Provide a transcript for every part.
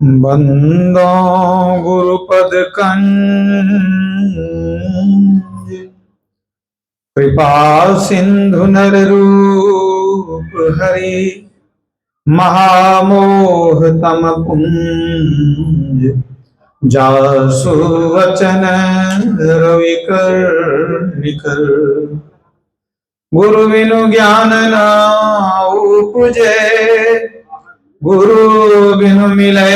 बंदो गुरुपद कंज कृपा सिंधु नर रूप हरि महामोह तम पुंज जासु वचन रवि कर निकर गुरु बिनु ज्ञान न उपजे गुरु बिनु मिले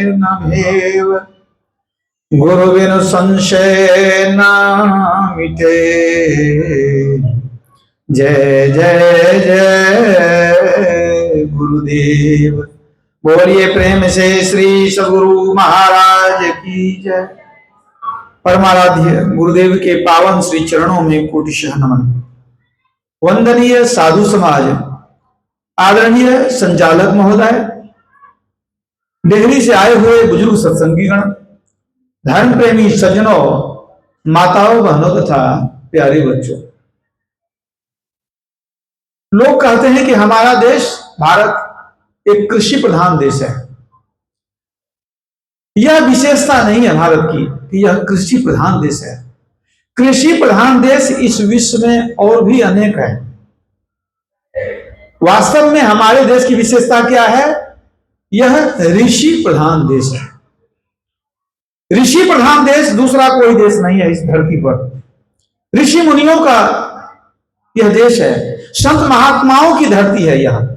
न भेव गुरु बिनु संशय न मिटे। जय जय जय गुरुदेव। बोलिए प्रेम से श्री सद्गुरु महाराज की जय। परमाराध्य गुरुदेव के पावन श्री चरणों में कोटिशः नमन। वंदनीय साधु समाज, आदरणीय संचालक महोदय, दिल्ली से आए हुए बुजुर्ग सत्संगीगण, धर्म प्रेमी सज्जनों, माताओं बहनों तथा प्यारे बच्चों, लोग कहते हैं कि हमारा देश भारत एक कृषि प्रधान देश है। यह विशेषता नहीं है भारत की कि यह कृषि प्रधान देश है। कृषि प्रधान देश इस विश्व में और भी अनेक है। वास्तव में हमारे देश की विशेषता क्या है? यह ऋषि प्रधान देश है। ऋषि प्रधान देश दूसरा कोई देश नहीं है इस धरती पर। ऋषि मुनियों का यह देश है। संत महात्माओं की धरती है। यहाँ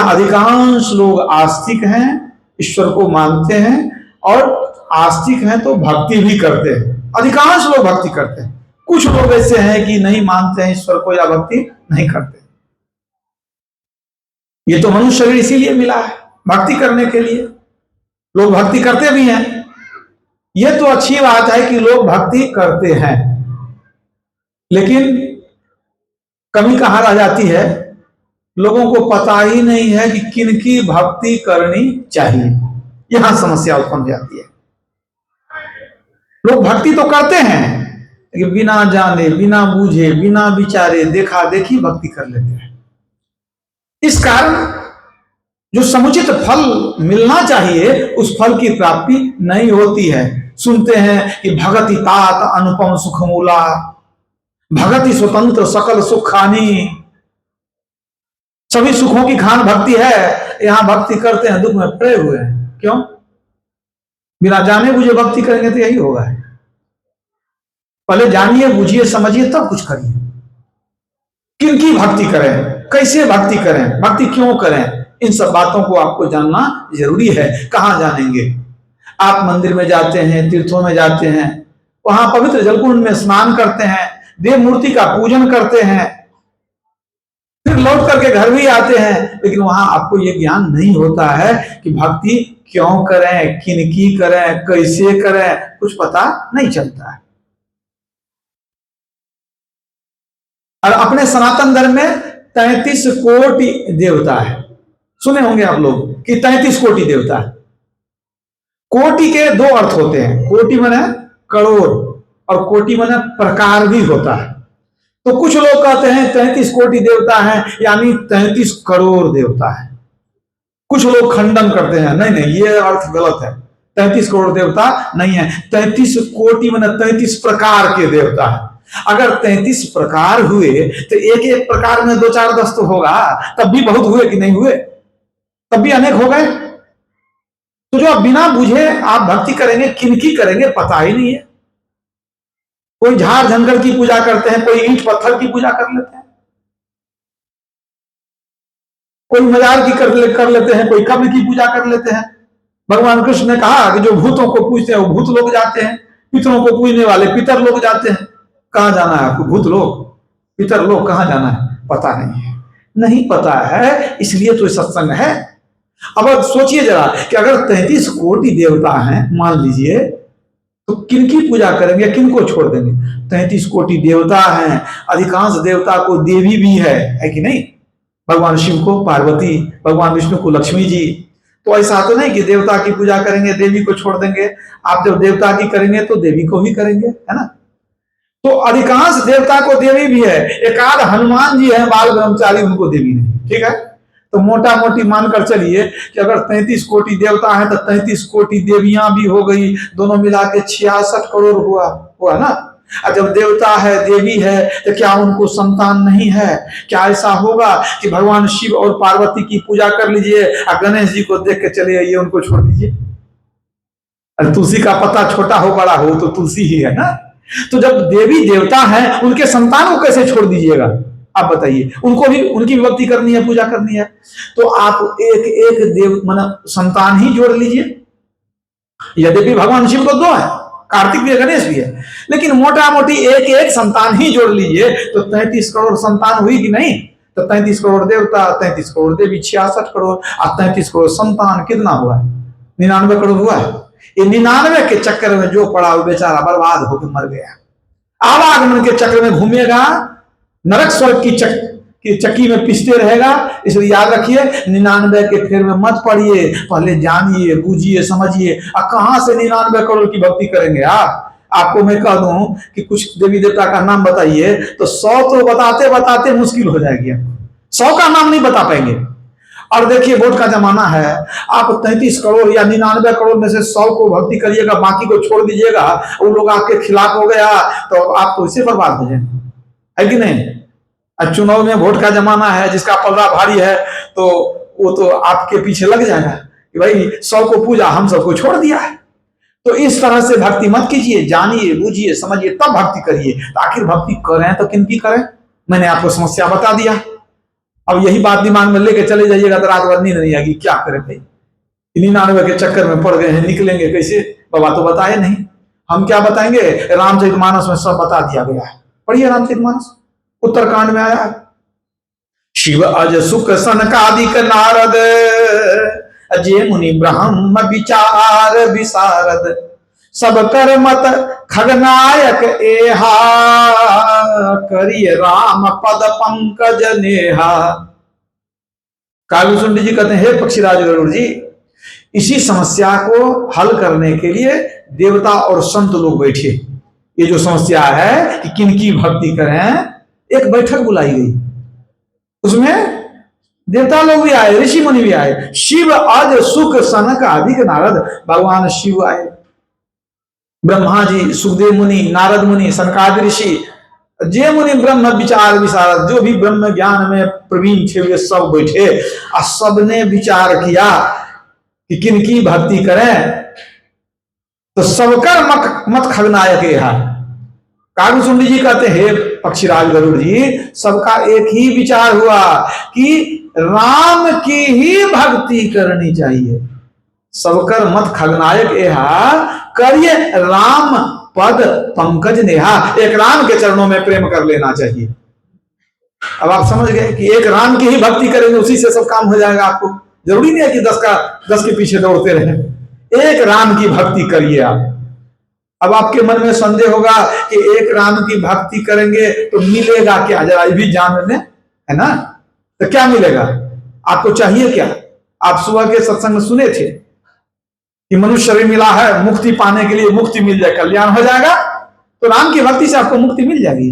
अधिकांश लोग आस्तिक हैं, ईश्वर को मानते हैं, और आस्तिक हैं तो भक्ति भी करते हैं। अधिकांश लोग भक्ति करते हैं। कुछ लोग ऐसे हैं कि नहीं मानते हैं ईश्वर को या भक्ति नहीं करते। ये तो मनुष्य शरीर इसीलिए मिला है, भक्ति करने के लिए। लोग भक्ति करते भी हैं। यह तो अच्छी बात है कि लोग भक्ति करते हैं, लेकिन कमी कहां रह जाती है? लोगों को पता ही नहीं है कि किनकी भक्ति करनी चाहिए। यहां समस्या उत्पन्न हो जाती है। लोग भक्ति तो करते हैं, लेकिन बिना जाने, बिना बूझे, बिना विचारे, देखा देखी भक्ति कर लेते हैं। इस कारण जो समुचित फल मिलना चाहिए उस फल की प्राप्ति नहीं होती है। सुनते हैं कि भगति तात अनुपम सुखमूला, भगति स्वतंत्र सकल सुख खानी। सभी सुखों की खान भक्ति है। यहां भक्ति करते हैं, दुख में पड़े हुए हैं। क्यों? बिना जाने बुझे भक्ति करेंगे तो यही होगा। पहले जानिए, बुझिए, समझिए, तब कुछ करिए। किनकी भक्ति करें, कैसे भक्ति करें, भक्ति क्यों करें, इन सब बातों को आपको जानना जरूरी है। कहां जानेंगे? आप मंदिर में जाते हैं, तीर्थों में जाते हैं, वहां पवित्र जलकुंड में स्नान करते हैं, देव मूर्ति का पूजन करते हैं, फिर लौट करके घर भी आते हैं, लेकिन वहां आपको यह ज्ञान नहीं होता है कि भक्ति क्यों करें, किनकी करें, कैसे करें, कुछ पता नहीं चलता है। और अपने सनातन धर्म में 33 कोटि देवता है। सुने होंगे आप लोग कि 33 कोटि देवता है। कोटि के दो अर्थ होते हैं। कोटि माने करोड़ और कोटि माने प्रकार भी होता है। तो कुछ लोग कहते हैं 33 कोटि देवता हैं, यानी 33 करोड़ देवता है। कुछ लोग खंडन करते हैं, नहीं नहीं, ये अर्थ गलत है। 33 करोड़ देवता नहीं है। 33 कोटि माने 33 प्रकार के देवता है। अगर 33 प्रकार हुए तो एक एक प्रकार में 2 4 10 तो होगा, तब भी बहुत हुए कि नहीं हुए? तब भी अनेक हो गए। तो जो बिना बुझे आप भक्ति करेंगे, किनकी करेंगे पता ही नहीं है। कोई झाड़ जंगल की पूजा करते हैं, कोई ईंट पत्थर की पूजा कर लेते हैं, कोई मजार की कर लेते हैं, कोई कब्र की पूजा कर लेते हैं। भगवान कृष्ण ने कहा कि जो भूतों को पूजते हैं वो भूत लोग जाते हैं, पितरों को पूजने वाले पितर लोग जाते हैं। कहां जाना है आपको? भूत लोग, पितर लोग, कहां जाना है? पता नहीं है। नहीं पता है, इसलिए तो सत्संग है। अब सोचिए जरा कि अगर 33 कोटि देवता हैं, मान लीजिए, तो किनकी पूजा करेंगे, किनको छोड़ देंगे? 33 कोटि देवता हैं। अधिकांश देवता को देवी भी है कि नहीं? भगवान शिव को पार्वती, भगवान विष्णु को लक्ष्मी जी। तो ऐसा तो नहीं कि देवता की पूजा करेंगे, देवी को छोड़ देंगे। आप जब देवता की करेंगे तो देवी को भी करेंगे, है ना? तो अधिकांश देवता को देवी भी है। एकाध हनुमान जी हैं बाल ब्रह्मचारी, उनको देवी नहीं। ठीक है? तो मोटा मोटी मानकर चलिए कि अगर 33 कोटि देवता है तो 33 कोटि देवियां भी हो गई, दोनों मिला के 66 करोड़ हुआ हुआ ना। और जब देवता है देवी है तो क्या उनको संतान नहीं है? क्या ऐसा होगा कि भगवान शिव और पार्वती की पूजा कर लीजिए और गणेश जी को देख के चले आइए, उनको छोड़ दीजिए? अरे तुलसी का पत्ता छोटा हो बड़ा हो तो तुलसी ही है ना। तो जब देवी देवता है उनके संतान को कैसे छोड़ दीजिएगा? आप बताइए, उनको भी उनकी भक्ति करनी है, पूजा करनी है, तो आप एक एक देव मन संतान ही जोड़ लीजिए। यद्यपि भगवान शिव को 2 है, कार्तिक भी है, गणेश भी है, लेकिन मोटा मोटी एक एक संतान ही जोड़ लीजिए तो 33 करोड़ संतान हुई कि नहीं? तो 33 करोड़ देवता, 33 करोड़ देवी, 66 करोड़ और 33 करोड़ संतान, कितना हुआ? 99 करोड़ हुआ। ये 99 के चक्कर में जो पड़ा वो बेचारा बर्बाद होकर मर गया। आवागमन के चक्र में घूमेगा, नरक स्वर्ग की चक्की में पिसते रहेगा। इसलिए याद रखिए, 99 के फेर में मत पड़िए, पहले जानिए, बूझिए, समझिए। अब कहां से 99 करोड़ की भक्ति करेंगे आप? आपको मैं कह दूं कि कुछ देवी देवता का नाम बताइए तो 100 तो बताते बताते मुश्किल हो जाएगी, 100 का नाम नहीं बता पाएंगे। और देखिए वोट का जमाना है, आप 33 करोड़ या 99 करोड़ में से 100 को भक्ति करिएगा, बाकी को छोड़ दीजिएगा, वो लोग आपके खिलाफ हो गया तो आप तो इसे बर्बाद हो जाएंगे, है कि नहीं? चुनाव में वोट का जमाना है, जिसका पलड़ा भारी है तो वो तो आपके पीछे लग जाएगा कि भाई 100 को पूजा, हम सबको छोड़ दिया है। तो इस तरह से भक्ति मत कीजिए, जानिए, बूझिए, समझिए, तब भक्ति करिए। तो आखिर भक्ति करें तो किनकी करें? मैंने आपको समस्या बता दिया। अब यही बात दिमाग में लेके चले जाइएगा तो रात भर नींद नहीं आएगी। क्या करें भाई, 99 के चक्कर में पड़ गए हैं, निकलेंगे कैसे? बाबा तो बताए नहीं, हम क्या बताएंगे? रामचरितमानस में सब बता दिया गया है, पढ़िए रामचरितमानस, उत्तरकांड में आया है। शिव अज सुख सनकादिक नारद, अजय मुनि ब्रह्म विचार विसारद, सब कर मत खगनायक एहा, करिय राम पद पंकज नेहा। कालभूषण जी कहते हैं, हे पक्षीराज गरुड़ जी, इसी समस्या को हल करने के लिए देवता और संत लोग बैठे। ये जो समस्या है कि किनकी भक्ति करें, एक बैठक बुलाई गई, उसमें देवता लोग भी आए, ऋषि मुनि भी आए। शिव अज सुख सनक अधिक नारद, भगवान शिव आए, ब्रह्मा जी, सुखदेव मुनि, नारद मुनि, सनकादि ऋषि, जे मुनि ब्रह्म विचार विशारद, जो भी ब्रह्म ज्ञान में प्रवीण थे वे सब बैठे और सबने विचार किया कि किनकी भक्ति करें। तो सबकर मत खगनायक है। कालभूषण जी कहते हैं, हे पक्षीराज गरुड़ जी, सबका एक ही विचार हुआ कि राम की ही भक्ति करनी चाहिए। सबकर मत खगनायक एहा, करिए राम पद पंकज नेहा, एक राम के चरणों में प्रेम कर लेना चाहिए। अब आप समझ गए कि एक राम की ही भक्ति करेंगे, उसी से सब काम हो जाएगा। आपको जरूरी नहीं है कि 10 के पीछे दौड़ते रहें, एक राम की भक्ति करिए आप। अब आपके मन में संदेह होगा कि एक राम की भक्ति करेंगे तो मिलेगा क्या, जरा ये भी जान लें, है ना? तो क्या मिलेगा आपको? चाहिए क्या? आप सुबह के सत्संग में सुने थे कि मनुष्य शरीर मिला है मुक्ति पाने के लिए, मुक्ति मिल जाए, कल्याण हो जाएगा। तो राम की भक्ति से आपको मुक्ति मिल जाएगी।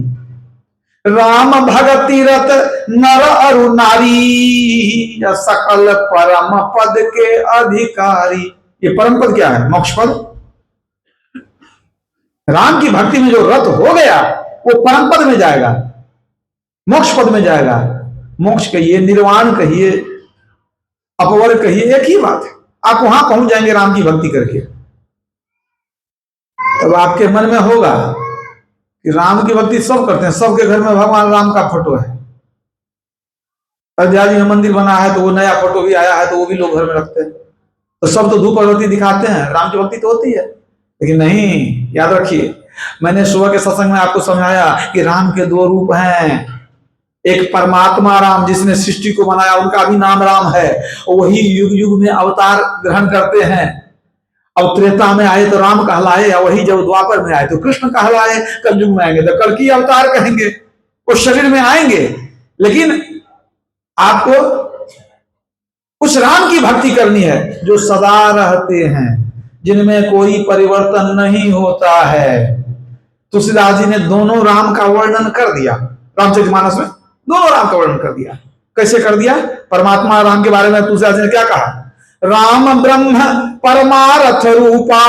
राम भगति रत नर अरु नारी, सकल परम पद के अधिकारी। ये परम पद क्या है? मोक्ष पद। राम की भक्ति में जो रत हो गया वो परम पद में जाएगा, मोक्ष पद में जाएगा। मोक्ष कहिए, निर्वाण कहिए, अपवर कहिए, एक ही बात है। आप वहां पहुंच जाएंगे राम की भक्ति करके। तब आपके मन में होगा कि राम की भक्ति सब करते हैं, सबके घर में भगवान राम का फोटो है। अयोध्या जी में मंदिर बना है तो वो नया फोटो भी आया है तो वो भी लोग घर में रखते हैं। तो सब तो धूप अगरबत्ती दिखाते हैं, राम की भक्ति तो होती है। लेकिन नहीं, याद रखिए, मैंने सुबह के सत्संग में आपको समझाया कि राम के 2 रूप हैं। एक परमात्मा राम जिसने सृष्टि को बनाया, उनका भी नाम राम है, वही युग युग में अवतार ग्रहण करते हैं। अब त्रेता में आए तो राम कहलाए, और वही जब द्वापर में आए तो कृष्ण कहलाए, कलयुग में आएंगे तो कल्कि अवतार कहेंगे। वो शरीर में आएंगे, लेकिन आपको उस राम की भक्ति करनी है जो सदा रहते हैं, जिनमें कोई परिवर्तन नहीं होता है। तुलसीदास जी ने दोनों राम का वर्णन कर दिया, रामचरितमानस में दोनों राम का वर्णन कर दिया। कैसे कर दिया? परमात्मा राम के बारे में तुलसीदास ने क्या कहा? राम ब्रह्म परमारथ रूपा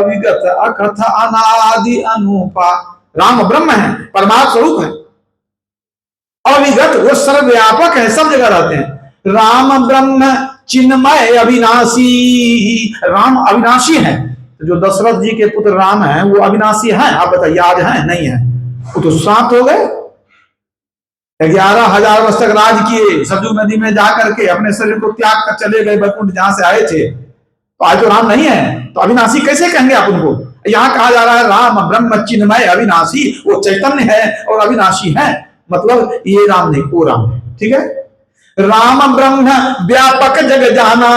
विगत अकथ अनादि अनुपा। राम ब्रह्म है, परमार्थ स्वरूप है, अविगत, वो सर्वव्यापक है, सब जगह रहते हैं। राम ब्रह्म चिन्मय अविनाशी, राम अविनाशी है। तो जो दशरथ जी के पुत्र राम हैं वो अविनाशी हैं? आप बताइए, आज हैं? नहीं है। वो तो समाप्त हो गए। 11,000 वर्ष तक राज किए, सरजू नदी में जाकर के अपने शरीर को त्याग कर चले गए वैकुंठ, जहां से आए थे। तो आज तो राम नहीं है, तो अविनाशी कैसे कहेंगे आप उनको? यहां कहा जा रहा है राम ब्रह्म चिन्मय अविनाशी, वो चैतन्य है और अविनाशी है, मतलब ये राम नहीं, वो राम है। ठीक है। राम ब्रह्म व्यापक जग जाना,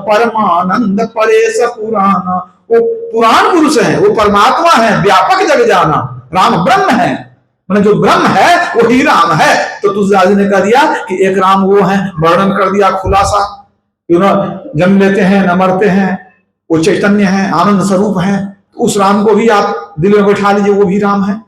परमानंद परेश पुराना। वो पुराण पुरुष है, वो परमात्मा है, व्यापक जग जाना। राम ब्रह्म है, मतलब जो ब्रह्म है वो ही राम है। तो तुलसीदास ने कह दिया कि एक राम वो है, वर्णन कर दिया खुलासा, जन्म लेते हैं न मरते हैं, वो चैतन्य है, आनंद स्वरूप है। तो उस राम को भी आप दिल में बैठा लीजिए, वो भी राम है।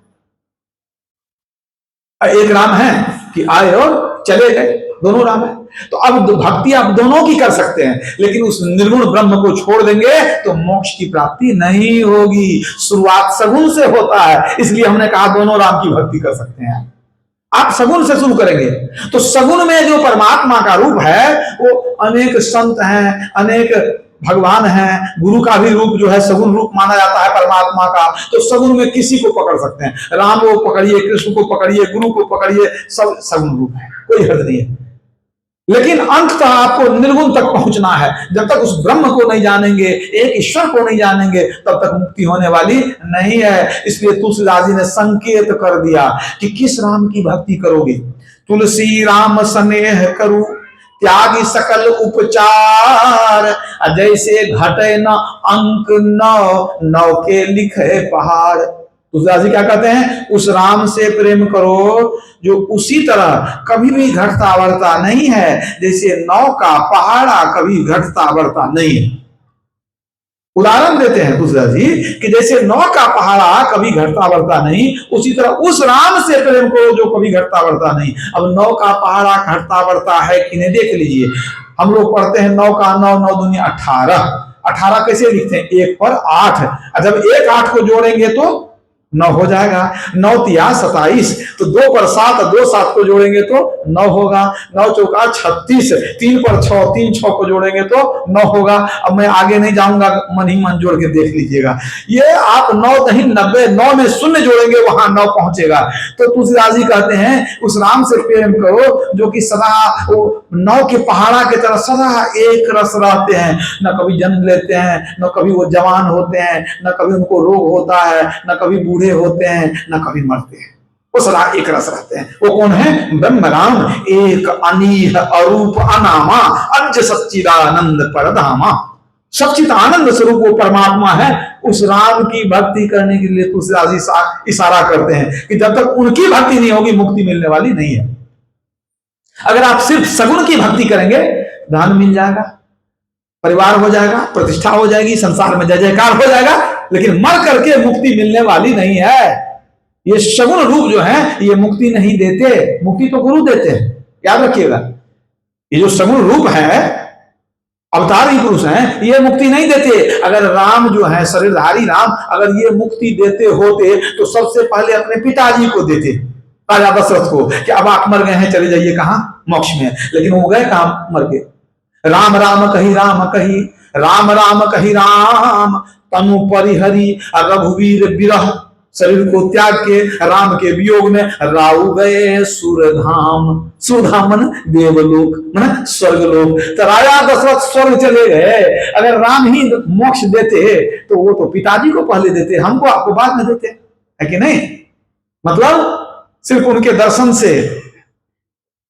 एक राम है कि आए और चले गए, दोनों राम है। तो अब भक्ति आप दोनों की कर सकते हैं, लेकिन उस निर्गुण ब्रह्म को छोड़ देंगे तो मोक्ष की प्राप्ति नहीं होगी। शुरुआत सगुण से होता है, इसलिए हमने कहा दोनों राम की भक्ति कर सकते हैं। आप सगुण से शुरू करेंगे तो सगुण में जो परमात्मा का रूप है वो अनेक संत हैं, अनेक भगवान हैं, गुरु का भी रूप जो है सगुण रूप माना जाता है परमात्मा का। तो सगुण में किसी को पकड़ सकते हैं, राम को पकड़िए, कृष्ण को पकड़िए, गुरु को पकड़िए, सब सगुण रूप है, कोई हद नहीं है। लेकिन अंततः आपको निर्गुण तक पहुंचना है। जब तक उस ब्रह्म को नहीं जानेंगे, एक ईश्वर को नहीं जानेंगे, तब तक मुक्ति होने वाली नहीं है। इसलिए तुलसीदास जी ने संकेत कर दिया कि किस राम की भक्ति करोगे। तुलसी राम स्नेह करू, त्यागी सकल उपचार, जैसे घटे न अंक नौ, नौ के लिखे पहाड़। तुलसीदास जी क्या कहते हैं? उस राम से प्रेम करो जो उसी तरह कभी भी घटता बढ़ता नहीं है, जैसे नौ का पहाड़ा कभी घटता बढ़ता नहीं है। उदाहरण देते हैं तुलसीदास जी कि जैसे नौ का पहाड़ा कभी घटता बढ़ता नहीं, उसी तरह उस राम से प्रेम करो जो कभी घटता बढ़ता नहीं। अब नौ का पहाड़ा घटता बढ़ता है कि नहीं, देख लीजिए। हम लोग पढ़ते हैं 9 का 9, 9 दूनी 18, 18 कैसे लिखते हैं? 1 पर 8, जब 1 8 को जोड़ेंगे तो 9 हो जाएगा। 9 तिया 27, तो 2 पर 7, 2 7 को जोड़ेंगे तो 9 होगा। 9 चौका 36, 3 पर 6, 3 6 को जोड़ेंगे तो 9 होगा। अब मैं आगे नहीं जाऊंगा, मन ही मन जोड़ के देख लीजिएगा। ये आप 9 नहीं 90, 9 में शून्य जोड़ेंगे वहां 9 पहुंचेगा। तो तुलसीदास जी कहते हैं उस राम से प्रेम करो जो कि सदा वो 9 के पहाड़ा की तरह सदा एक रस रहते हैं, न कभी जन्म लेते हैं, न कभी वो जवान होते हैं, न कभी उनको रोग होता है, न कभी बूढ़े होते हैं, न कभी मरते हैं, वो सदा एक रस रहते हैं। वो कौन है? ब्रह्म राम, एक अनीह अरूप अनामा, अज सच्चिदानंद परधामा। सच्चित आनंद स्वरूप वो परमात्मा है। उस राम की भक्ति करने के लिए तुलसीदास इशारा करते हैं कि जब तक उनकी भक्ति नहीं होगी मुक्ति मिलने वाली नहीं है। अगर आप सिर्फ सगुण की भक्ति करेंगे, धन मिल जाएगा, परिवार हो जाएगा, प्रतिष्ठा हो जाएगी, संसार में जय जयकार हो जाएगा, लेकिन मर करके मुक्ति मिलने वाली नहीं है। ये सगुण रूप जो है ये मुक्ति नहीं देते, मुक्ति तो गुरु देते हैं, याद रखिएगा। ये जो सगुण रूप है, अवतारी पुरुष हैं, ये मुक्ति नहीं देते। अगर राम जो है शरीरधारी राम, अगर ये मुक्ति देते होते तो सबसे पहले अपने पिताजी को देते, राजा दशरथ को, कि अब आप मर गए हैं, चले जाइए कहां? मोक्ष में। लेकिन वो गए कहां? मर गए। राम राम कही राम कही, राम राम कही राम, तनु परिहरी रघुवीर विरह। शरीर को त्याग के राम के वियोग में राउ गए सुरधाम। सुरधाम मन देवलोक, मन स्वर्गलोक। तो राजा दशरथ स्वर्ग चले गए। अगर राम ही मोक्ष देते तो वो तो पिताजी को पहले देते, हमको आपको बाद में देते, है कि नहीं? मतलब सिर्फ उनके दर्शन से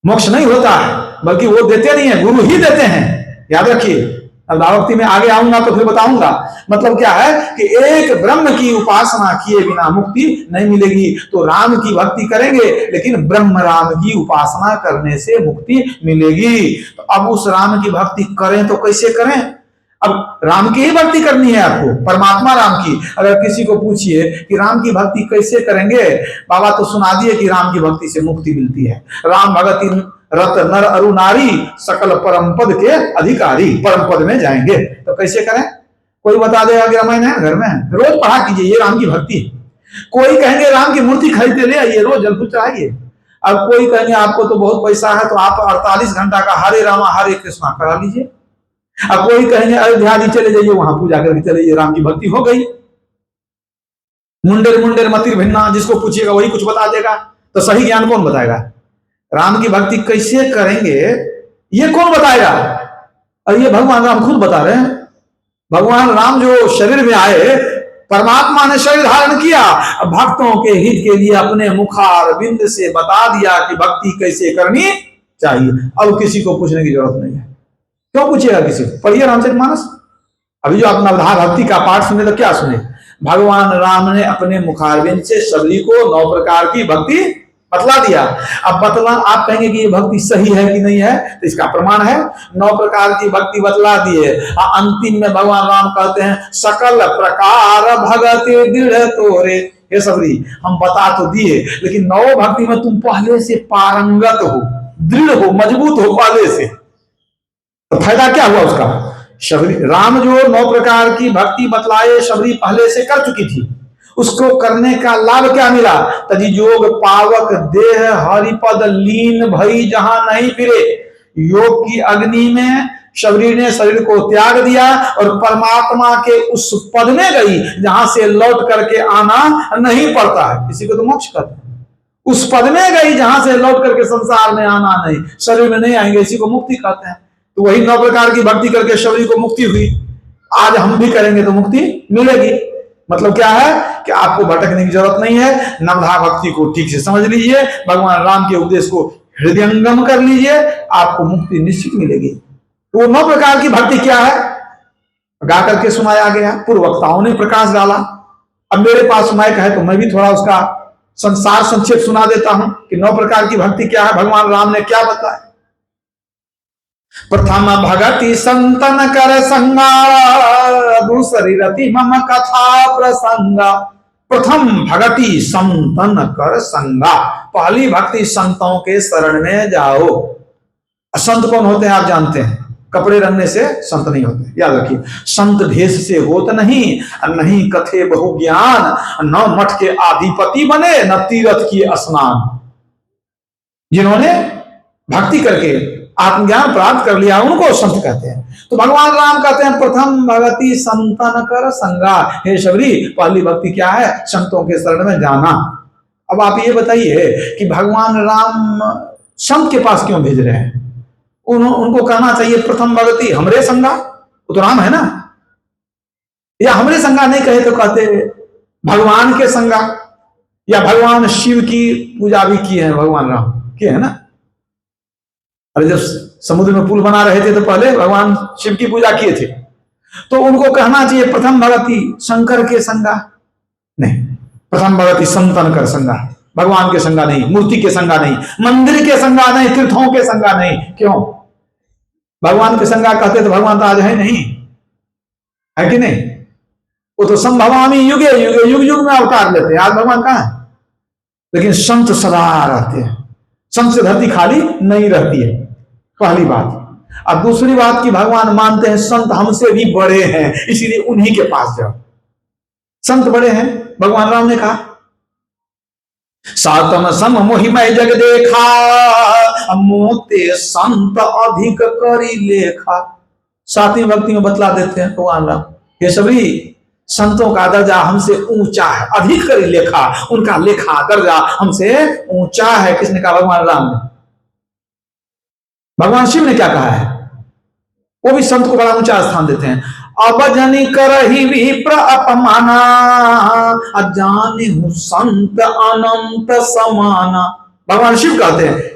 मोक्ष नहीं होता है, बल्कि वो देते नहीं है, गुरु ही देते हैं, याद रखिए। अब दावक्ति में आगे आऊंगा तो फिर बताऊंगा। मतलब क्या है कि एक ब्रह्म की उपासना किए बिना मुक्ति नहीं मिलेगी। तो राम की भक्ति करेंगे, लेकिन ब्रह्म राम की उपासना करने से मुक्ति मिलेगी। तो अब उस राम की भक्ति करें तो कैसे करें? अब राम की ही भक्ति करनी है आपको, परमात्मा राम की। अगर किसी को पूछिए कि राम की भक्ति कैसे करेंगे, बाबा तो सुना दिए कि राम की भक्ति से मुक्ति मिलती है। राम भगति रत नर अरु नारी सकल परम पद के अधिकारी, परम पद में जाएंगे। तो कैसे करें? कोई बता देगा कि रामायण है घर में, रोज पढ़ा कीजिए, ये राम की भक्ति है। कोई कहेंगे राम की मूर्ति खरीद के ले आइए, रोज जल फूल चढ़ाइए। अब कोई कहेंगे आपको तो बहुत पैसा है तो आप 48 घंटा का हरे रामा हरे कृष्णा करा लीजिए। अब कोई कहेंगे अयोध्या जी चले जाइए, वहां पूजा करके चले जाइए, राम की भक्ति हो गई। मुंडेर मुंडेर मतिर भिन्ना, जिसको पूछिएगा वही कुछ बता देगा। तो सही ज्ञान कौन बताएगा? राम की भक्ति कैसे करेंगे ये कौन बताएगा? और ये भगवान राम खुद बता रहे हैं। भगवान राम जो शरीर में आए, परमात्मा ने शरीर धारण किया, भक्तों के हित के लिए अपने मुखार बिंद से बता दिया कि भक्ति कैसे करनी चाहिए। अब किसी को पूछने की जरूरत नहीं है। क्यों पूछेगा किसी को? पढ़िए रामचरितमानस। अभी जो आप नवधा भक्ति का पाठ सुने तो क्या सुने? भगवान राम ने अपने मुखारबिंद से सभी को 9 प्रकार की भक्ति बतला दिया। अब बतला, आप कहेंगे कि ये भक्ति सही है कि नहीं है, तो इसका प्रमाण है 9 प्रकार की भक्ति बतला दिए। अंतिम में भगवान राम कहते हैं सकल प्रकार भगति दृढ़ तोरे। हे सबरी, हम बता तो दिए, लेकिन 9 भक्ति में तुम पहले से पारंगत हो, दृढ़ हो, मजबूत हो पहले से। तो फायदा क्या हुआ उसका? शबरी राम जो 9 प्रकार की भक्ति बतलाए, शबरी पहले से कर चुकी थी। उसको करने का लाभ क्या मिला? तजी जोग पावक देह हरिपद लीन भई जहां नहीं फिरे। योग की अग्नि में शबरी ने शरीर को त्याग दिया और परमात्मा के उस पद में गई जहां से लौट करके आना नहीं पड़ता है। किसी को तो मोक्ष कहते हैं। उस पद में गई जहां से लौट करके संसार में आना नहीं, शरीर में नहीं आएंगे, इसी को मुक्ति कहते हैं। तो वही 9 प्रकार की भक्ति करके शबरी को मुक्ति हुई। आज हम भी करेंगे तो मुक्ति मिलेगी। मतलब क्या है कि आपको भटकने की जरूरत नहीं है। नवधा भक्ति को ठीक से समझ लीजिए, भगवान राम के उपदेश को हृदयंगम कर लीजिए, आपको मुक्ति निश्चित मिलेगी। तो 9 प्रकार की भक्ति क्या है गा करके सुनाया गया, पूर्व वक्ताओं ने प्रकाश डाला। अब मेरे पास माइक है तो मैं भी थोड़ा उसका संसार संक्षेप सुना देता हूं कि 9 प्रकार की भक्ति क्या है, भगवान राम ने क्या बताया। प्रथम भगति संतन कर संगा, दूसरी रति मम कथा प्रसंगा। प्रथम भगति संतन कर संगा, पहली भक्ति संतों के शरण में जाओ। संत कौन होते हैं आप जानते हैं? कपड़े रंगने से संत नहीं होते, याद रखिए। संत भेष से होत नहीं, नहीं कथे बहु ज्ञान, न मठ के आधिपति बने, न तीर्थ की स्नान। जिन्होंने भक्ति करके आत्मज्ञान प्राप्त कर लिया उनको संत कहते हैं। तो भगवान राम कहते हैं प्रथम भगति संतन कर संगा। हे शबरी, पहली भक्ति क्या है? संतों के शरण में जाना। अब आप ये बताइए कि भगवान राम संत के पास क्यों भेज रहे हैं? उनको कहना चाहिए प्रथम भगति हमरे संगा, वो तो राम है ना। या हमरे संगा नहीं कहे तो कहते भगवान के संगा। या भगवान शिव की पूजा भी किए हैं भगवान राम, किए है ना। अरे जब समुद्र में पुल बना रहे थे तो पहले भगवान शिव की पूजा किए थे। तो उनको कहना चाहिए प्रथम भगति शंकर के संगा, नहीं, प्रथम भगति संतन कर संगा। भगवान के संगा नहीं, मूर्ति के संगा नहीं, मंदिर के संगा नहीं, तीर्थों के संगा नहीं। क्यों? भगवान के संगा कहते तो भगवान तो आज है नहीं, है कि नहीं? वो तो संभवामी युगे युगे, युग युग में अवतार लेते हैं। आज भगवान कहां है? लेकिन संत सदा रहते हैं। संत से धरती खाली नहीं रहती है, पहली बात। अब दूसरी बात कि भगवान मानते हैं संत हमसे भी बड़े हैं, इसीलिए उन्हीं के पास जाओ। संत बड़े हैं, भगवान राम ने कहा सातम सम मोहिमय जग देखा, मोते संत अधिक करी लेखा। 7वीं भक्ति में बतला देते हैं भगवान राम, ये सभी संतों का दर्जा हमसे ऊंचा है, अधिक करी लेखा, उनका लेखा दर्जा हमसे ऊंचा है। किसने कहा? भगवान राम ने। भगवान शिव ने क्या कहा है? वो भी संत को बड़ा ऊंचा स्थान देते हैं। अब जनी करहि विप्र अपमाना, अजाने हूं संत अनंत समाना। भगवान शिव कहते हैं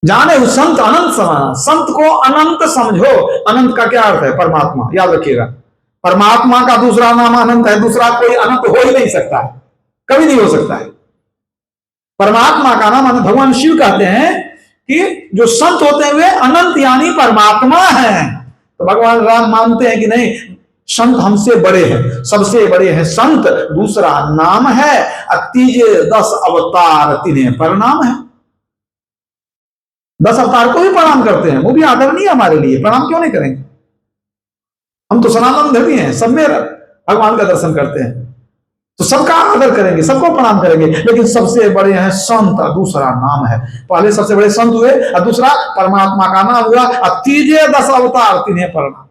जाने हूं संत अनंत समाना। संत को अनंत समझो। अनंत का क्या अर्थ है? परमात्मा, याद रखिएगा। परमात्मा का दूसरा नाम अनंत है, दूसरा कोई अनंत हो ही नहीं सकता है, कभी नहीं हो सकता है। परमात्मा का नाम अनंत। भगवान शिव कहते हैं कि जो संत होते हैं वे अनंत यानी परमात्मा हैं। तो भगवान राम मानते हैं कि नहीं, संत हमसे बड़े हैं, सबसे बड़े हैं संत, दूसरा नाम है, तीजे 10 अवतार तिन्हें प्रणाम है। 10 अवतार को भी प्रणाम करते हैं, वो भी आदरणीय हमारे लिए, प्रणाम क्यों नहीं करेंगे? हम तो सनातन धर्मी हैं, सब में भगवान का दर्शन करते हैं, तो सबका आदर करेंगे, सबको प्रणाम करेंगे। लेकिन सबसे बड़े हैं संत, दूसरा नाम है। पहले सबसे बड़े संत हुए और दूसरा परमात्मा का नाम हुआ, और तीजे 10 अवतार तिन्हें प्रणाम।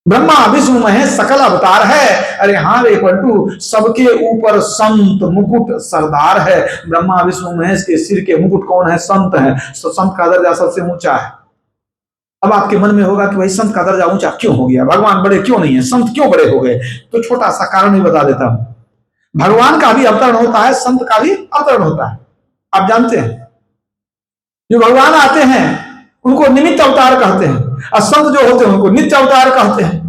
ब्रह्मा विष्णु महेश सकल अवतार है। अरे हाँ रे पलटू, सबके ऊपर संत मुकुट सरदार है। ब्रह्मा विष्णु महेश के सिर के मुकुट कौन है? संत है। तो संत का दर्जा सबसे ऊंचा है। अब आपके मन में होगा कि भाई संत का दर्जा ऊंचा क्यों हो गया, भगवान बड़े क्यों नहीं है, संत क्यों बड़े हो गए? तो छोटा सा कारण ही बता देता हूं। भगवान का भी अवतरण होता है, संत का भी अवतरण होता है। आप जानते हैं, जो भगवान आते हैं उनको निमित्त अवतार कहते हैं, और संत जो होते हैं उनको नित्य अवतार कहते हैं।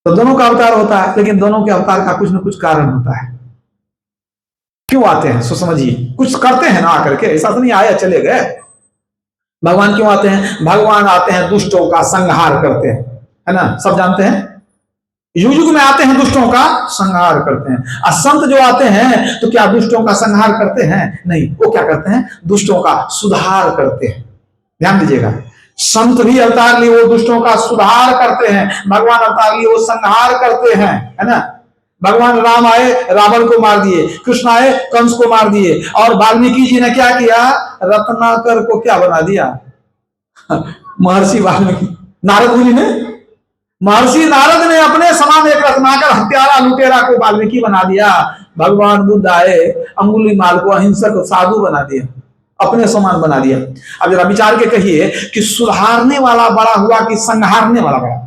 तो दोनों का अवतार होता है, लेकिन दोनों के अवतार का कुछ न कुछ कारण होता है। क्यों आते हैं सो समझिए, कुछ करते हैं ना आकर के, ऐसा तो नहीं आया चले गए। भगवान क्यों आते हैं? भगवान आते हैं दुष्टों का संहार करते हैं, है ना, सब जानते हैं। युग युग में आते हैं, दुष्टों का संहार करते हैं। और संत जो आते हैं तो क्या दुष्टों का संहार करते हैं? नहीं, वो क्या करते हैं? दुष्टों का सुधार करते हैं। ध्यान दीजिएगा, संत भी अवतार लिए वो दुष्टों का सुधार करते हैं, भगवान अवतार लिए वो संहार करते हैं, है ना। भगवान राम आए, रावण को मार दिए, कृष्ण आए, कंस को मार दिए, और वाल्मीकि जी ने क्या किया? रत्नाकर को क्या बना दिया? महर्षि वाल्मीकि, नारद मुनि ने, महर्षि नारद ने अपने समान एक रत्नाकर हत्यारा लुटेरा को वाल्मीकि बना दिया। भगवान बुद्ध आए, अंगुलीमाल को अहिंसक साधु बना दिया, अपने समान बना दिया। अब जरा विचार के कहिए कि सुधारने वाला बड़ा हुआ कि संहारने वाला बड़ा?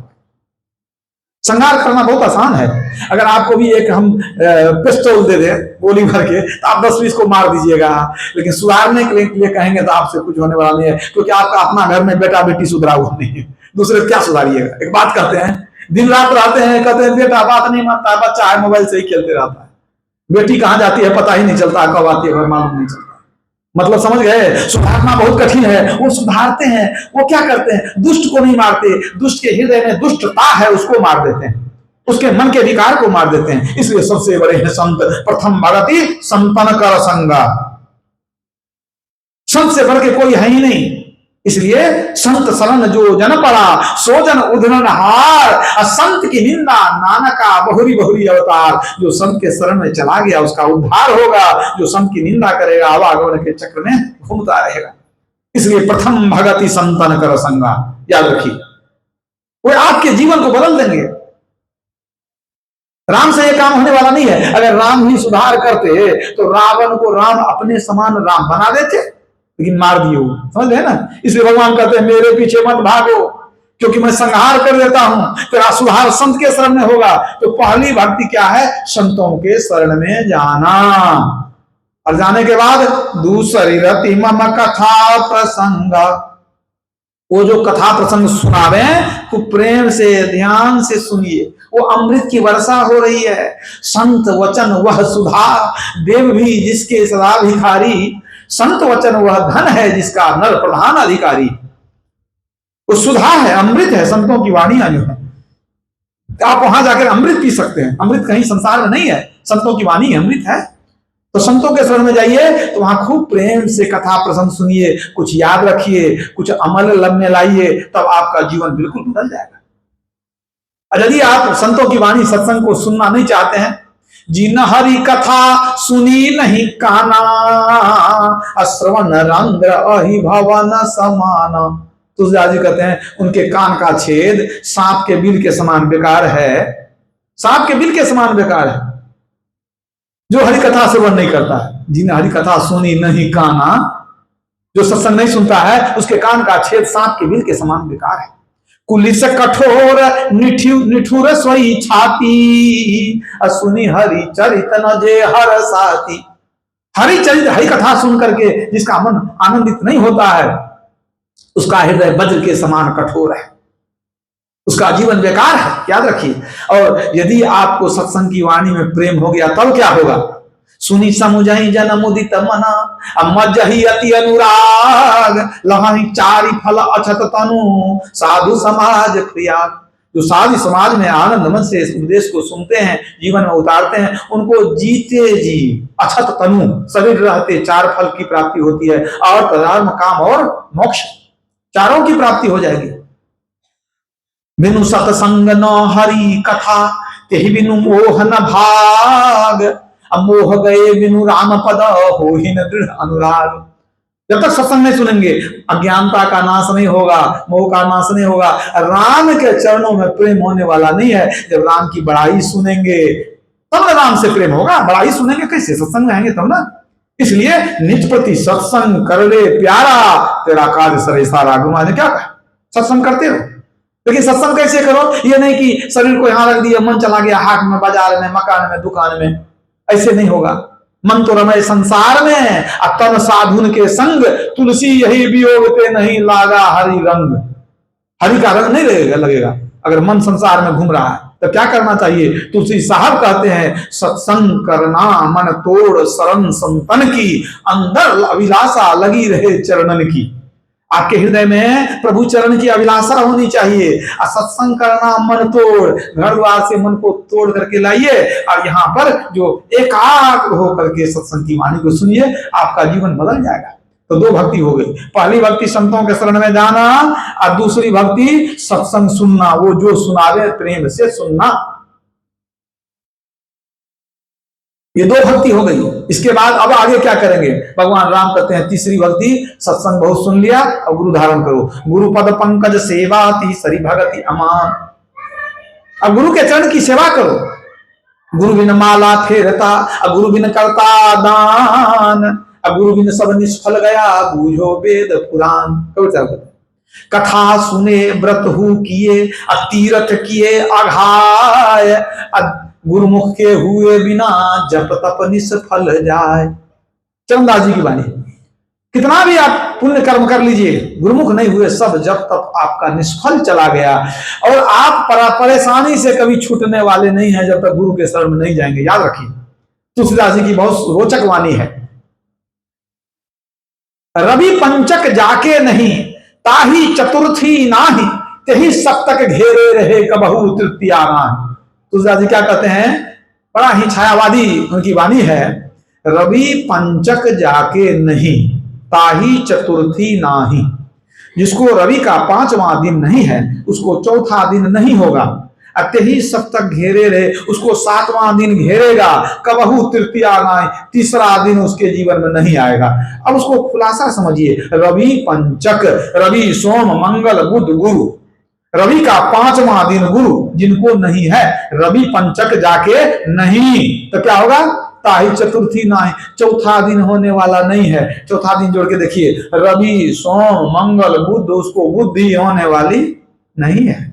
संहार करना बहुत आसान है। अगर आपको भी एक हम पिस्तौल दे दें गोली भर के, तो आप 10-20 को मार दीजिएगा। लेकिन सुधारने के लिए कहेंगे तो आपसे कुछ होने वाला नहीं है, क्योंकि आपका अपना घर में बेटा बेटी सुधरा हुआ नहीं है, दूसरे क्या सुधारिएगा? एक बात कहते हैं, दिन रात रहते हैं, कहते हैं बेटा बात नहीं मानता है, बच्चा है मोबाइल से ही खेलते रहता है, बेटी कहाँ जाती है पता ही नहीं चलता, कब आती है घर मालूम नहीं चलता। मतलब समझ गए, सुधारना बहुत कठिन है। वो सुधारते हैं, वो क्या करते हैं? दुष्ट को नहीं मारते, दुष्ट के हृदय में दुष्टता है उसको मार देते हैं, उसके मन के विकार को मार देते हैं। इसलिए सबसे बड़े हैं संत। प्रथम भगति संतन कर संगा, संत से बढ़ के कोई है ही नहीं। इसलिए संत शरण जो जन पड़ा, सो जन उधरन हार। संत की निंदा नानका बहुरी बहुरी अवतार। जो संत के शरण में चला गया उसका उद्धार होगा, जो संत की निंदा करेगा आवागमन के चक्र में घूमता रहेगा। इसलिए प्रथम भगति संतन कर संगा, याद रखिए, वो आपके जीवन को बदल देंगे। राम से यह काम होने वाला नहीं है। अगर राम ही सुधार करते तो रावण को राम अपने समान राम बना देते, लेकिन मार दिए वो, समझ रहे ना। इसलिए भगवान कहते हैं मेरे पीछे मत भागो, क्योंकि मैं संहार कर देता हूं, तेरा सुधार संत के शरण में होगा। तो पहली भक्ति क्या है? संतों के शरण में जाना, और जाने के बाद दूसरी रति मम कथा प्रसंग। वो जो कथा प्रसंग सुनावे खूब प्रेम से ध्यान से सुनिए, वो अमृत की वर्षा हो रही है। संत वचन वह सुधा, देव भी जिसके सदा भिखारी। संत वचन वह धन है जिसका नर प्रधान अधिकारी। वो सुधा है, अमृत है, संतों की वाणियां जो है, आप वहां जाकर अमृत पी सकते हैं। अमृत कहीं संसार में नहीं है, संतों की वाणी अमृत है। तो संतों के शरण में जाइए तो वहां खूब प्रेम से कथा प्रसंग सुनिए, कुछ याद रखिए, कुछ अमल लब में लाइए, तब आपका जीवन बिल्कुल बदल जाएगा। और यदि आप संतों की वाणी सत्संग को सुनना नहीं चाहते हैं, जिन हरि कथा सुनी नहीं काना, अश्रवण रंध्र अहि भवन समाना। तुलसीदास जी कहते हैं उनके कान का छेद सांप के बिल के समान बेकार है, सांप के बिल के समान बेकार है जो हरि कथा श्रवण नहीं करता है। जिन हरि कथा सुनी नहीं काना, जो सत्संग नहीं सुनता है उसके कान का छेद सांप के बिल के समान बेकार है। कुलिस कठोर निठुर सोई छाती, सुनी हरि चरित न जे हर साथी। हरि चरित हरि कथा सुन करके जिसका मन आनंदित नहीं होता है, उसका हृदय वज्र के समान कठोर है, उसका जीवन बेकार है, याद रखिए। और यदि आपको सत्संग की वाणी में प्रेम हो गया तब क्या होगा? सुनी समुझई जन मुदित मना, मज्जहि अति अनुराग, लहहि चारि फल अछत तनु, साधु समाज प्रिया। जो साधु समाज में आनंद मन से इस उपदेश को सुनते हैं, जीवन में उतारते हैं, उनको जीते जी अछत तनु, शरीर रहते चार फल की प्राप्ति होती है, और धर्म काम और मोक्ष चारों की प्राप्ति हो जाएगी। बिनु सतसंग न हरि कथा, तेहि बिनु मोह न भाग, मोह गए बिनु राम पद, होहि न दृढ़ अनुराग। जब तक सत्संग नहीं सुनेंगे, अज्ञानता का नाश नहीं होगा, मोह का नाश नहीं होगा, राम के चरणों में प्रेम होने वाला नहीं है। जब राम की बड़ाई सुनेंगे तब राम से प्रेम होगा, बड़ाई सुनेंगे कैसे? सत्संग में आएंगे तब ना। इसलिए निज प्रति सत्संग कर ले प्यारा, तेरा कार्य सरे सारा। गुरु महाराज ने क्या कहा? सत्संग करते रहो। लेकिन सत्संग कैसे करो? ये नहीं कि शरीर को यहां रख दिया, मन चला गया हाट में, बाजार में, मकान में, दुकान में, ऐसे नहीं होगा। मन तो रमे संसार में, तन साधुन के संग, तुलसी यही वियोगते नहीं लागा हरि रंग। हरि का रंग नहीं लगेगा अगर मन संसार में घूम रहा है। तो क्या करना चाहिए? तुलसी साहब कहते हैं, सत्संग करना मन तोड़ शरण संतन की, अंदर अभिलाषा लगी रहे चरणन की। आपके हृदय में प्रभु चरण की अभिलाषा होनी चाहिए। सत्संग करना मन तोड़, घर द्वार से मन को तोड़ करके लाइए, और यहाँ पर जो एकाग्र होकर के सत्संग की वाणी को सुनिए, आपका जीवन बदल जाएगा। तो दो भक्ति हो गई। पहली भक्ति संतों के शरण में जाना, और दूसरी भक्ति सत्संग सुनना, वो जो सुनावे प्रेम से सुनना। ये दो भक्ति हो गई। इसके बाद अब आगे क्या करेंगे? भगवान राम कहते हैं तीसरी भक्ति, सत्संग बहुत सुन लिया, अब गुरु धारण करो। गुरु पद पंकज सेवा तीसरी भगति अमान। अब गुरु के चरण की सेवा करो। गुरु बिन माला फेरता, अब गुरु बिन करता दान, अब गुरु बिन सब निष्फल गया, बूझो वेद पुराण। कथा सुने व्रत हु किए, तीरथ किए अघाय, गुरुमुख के हुए बिना जप तप निष्फल जाए। चरणदास जी की वाणी। कितना भी आप पुण्य कर्म कर लीजिए, गुरुमुख नहीं हुए, सब जप तप आपका निष्फल चला गया, और आप परेशानी से कभी छूटने वाले नहीं है जब तक गुरु के शरण में नहीं जाएंगे। याद रखिए, तुलसीदास जी की बहुत रोचक वाणी है। रवि पंचक जाके नहीं, ताही चतुर्थी नाही, तेही सप्तक घेरे रहे कबहू तृतीया नाही। तुलसीदास जी क्या कहते हैं? बड़ा ही छायावादी उनकी वाणी है। रवि पंचक जाके नहीं, ताही चतुर्थी नाही। जिसको रवि का 5वां दिन नहीं है, उसको चौथा दिन नहीं होगा। अत्यही सप्तक घेरे रहे, उसको 7वां दिन घेरेगा। कबहू तृतीया नाही, तीसरा दिन उसके जीवन में नहीं आएगा। अब उसको खुलासा समझिए। रवि पंचक, रवि सोम मंगल बुध गुरु, रवि का 5वां दिन गुरु जिनको नहीं है, रवि पंचक जाके नहीं, तो क्या होगा? ताही चतुर्थी नाही, चौथा दिन होने वाला नहीं है। चौथा दिन जोड़ के देखिए, रवि सोम मंगल बुध, उसको बुद्धि होने वाली नहीं है।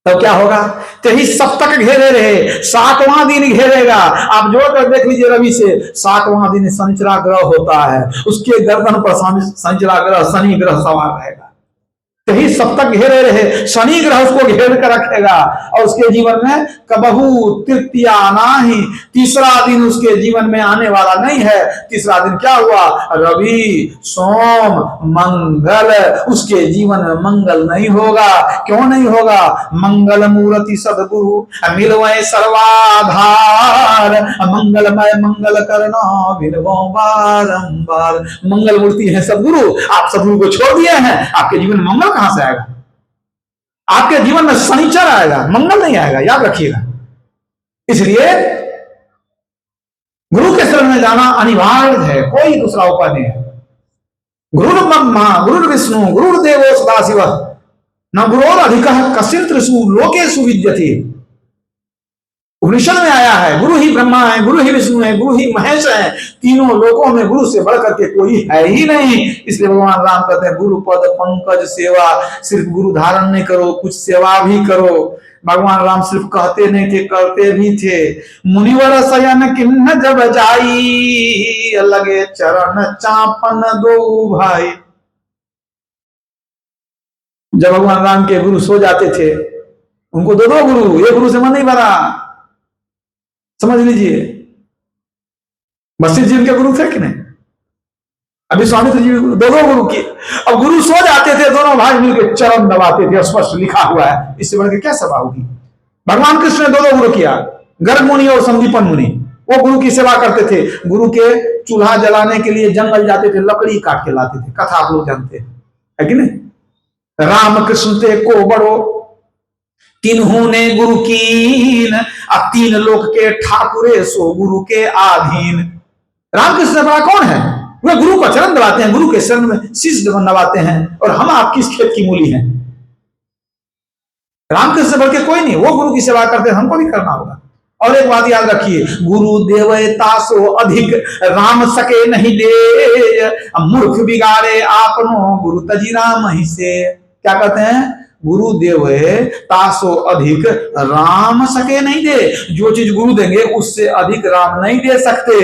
तो क्या होगा? तेही सप्तक घेरे रहे, 7वां दिन घेरेगा। आप जोड़ कर देख लीजिए, रवि से 7वां दिन शनिचरा ग्रह होता है, उसके गर्दन पर शनिचरा ग्रह, शनि ग्रह सवार रहेगा। ही सप्तक घेरे रहे, शनि ग्रह उसको घेर कर रखेगा, और उसके जीवन में कबहू तृतीया नाही, तीसरा दिन उसके जीवन में आने वाला नहीं है। तीसरा दिन क्या हुआ? रवि सोम मंगल, उसके जीवन में मंगल नहीं होगा। क्यों नहीं होगा? मंगल मूर्ति सदगुरु मिलवै सर्वाधार, मंगलमय मंगल करना विनवो बारंबार। मंगल मूर्ति है सदगुरु, आप सदगुरु को छोड़ दिए हैं, आपके जीवन में मंगल कहां से आएगा? आपके जीवन में शनिचर आएगा, मंगल नहीं आएगा, याद रखिएगा। इसलिए गुरु के शरण में जाना अनिवार्य है, कोई दूसरा उपाय नहीं है। गुरु ब्रह्मा गुरु विष्णु गुरुदेवो सदाशिव, न गुरोर अधिकः कश्चित् लोकेषु विद्यते। उपनिषद में आया है, गुरु ही ब्रह्मा है, गुरु ही विष्णु है, गुरु ही महेश है। तीनों लोकों में गुरु से बढ़कर के कोई है ही नहीं। इसलिए भगवान राम कहते हैं, गुरु पद पंकज सेवा। सिर्फ गुरु धारण नहीं करो, कुछ सेवा भी करो। भगवान राम सिर्फ कहते नहीं थे, करते भी थे। मुनिवर शयन किन्न जब जाई, लगे चरण चापन दो भाई। जब भगवान राम के गुरु सो जाते थे, उनको दो गुरु, एक गुरु से मन नहीं भरा, समझ लीजिए। वशिष्ठ जी उनके गुरु थे कि नहीं? अभी स्वामी जी दोनों गुरु की। अब गुरु सो जाते थे, दोनों भाई मिलकर चरण दबाते थे, स्पष्ट लिखा हुआ है, इससे बढ़ के क्या सभा होगी। भगवान कृष्ण ने दोनों गुरु किया, गर्ग मुनि और संदीपन मुनि। वो गुरु की सेवा करते थे, गुरु के चूल्हा जलाने के लिए जंगल जाते थे, लकड़ी काट के लाते थे, कथा आप लोग जानते हैं, है कि नहीं? राम कृष्ण ते को बड़ो किन्हों ने गुरु कीन, अब तीन लोक के ठाकुरे सो गुरु के आधीन। रामकृष्ण से बड़ा कौन है? वे गुरु का चरण दबाते हैं, गुरु के शरण में शीश नवाते हैं, और हम आप किस खेत की मूली हैं? रामकृष्ण से बढ़ के कोई नहीं, वो गुरु की सेवा करते हैं, हमको भी करना होगा। और एक बात याद रखिए, गुरु देवता सो अधिक राम सके नहीं दे, मूर्ख बिगाड़े आपनो गुरु तजी राम ही से। क्या कहते हैं? गुरु देव तासो अधिक राम सके नहीं दे, जो चीज गुरु देंगे उससे अधिक राम नहीं दे सकते।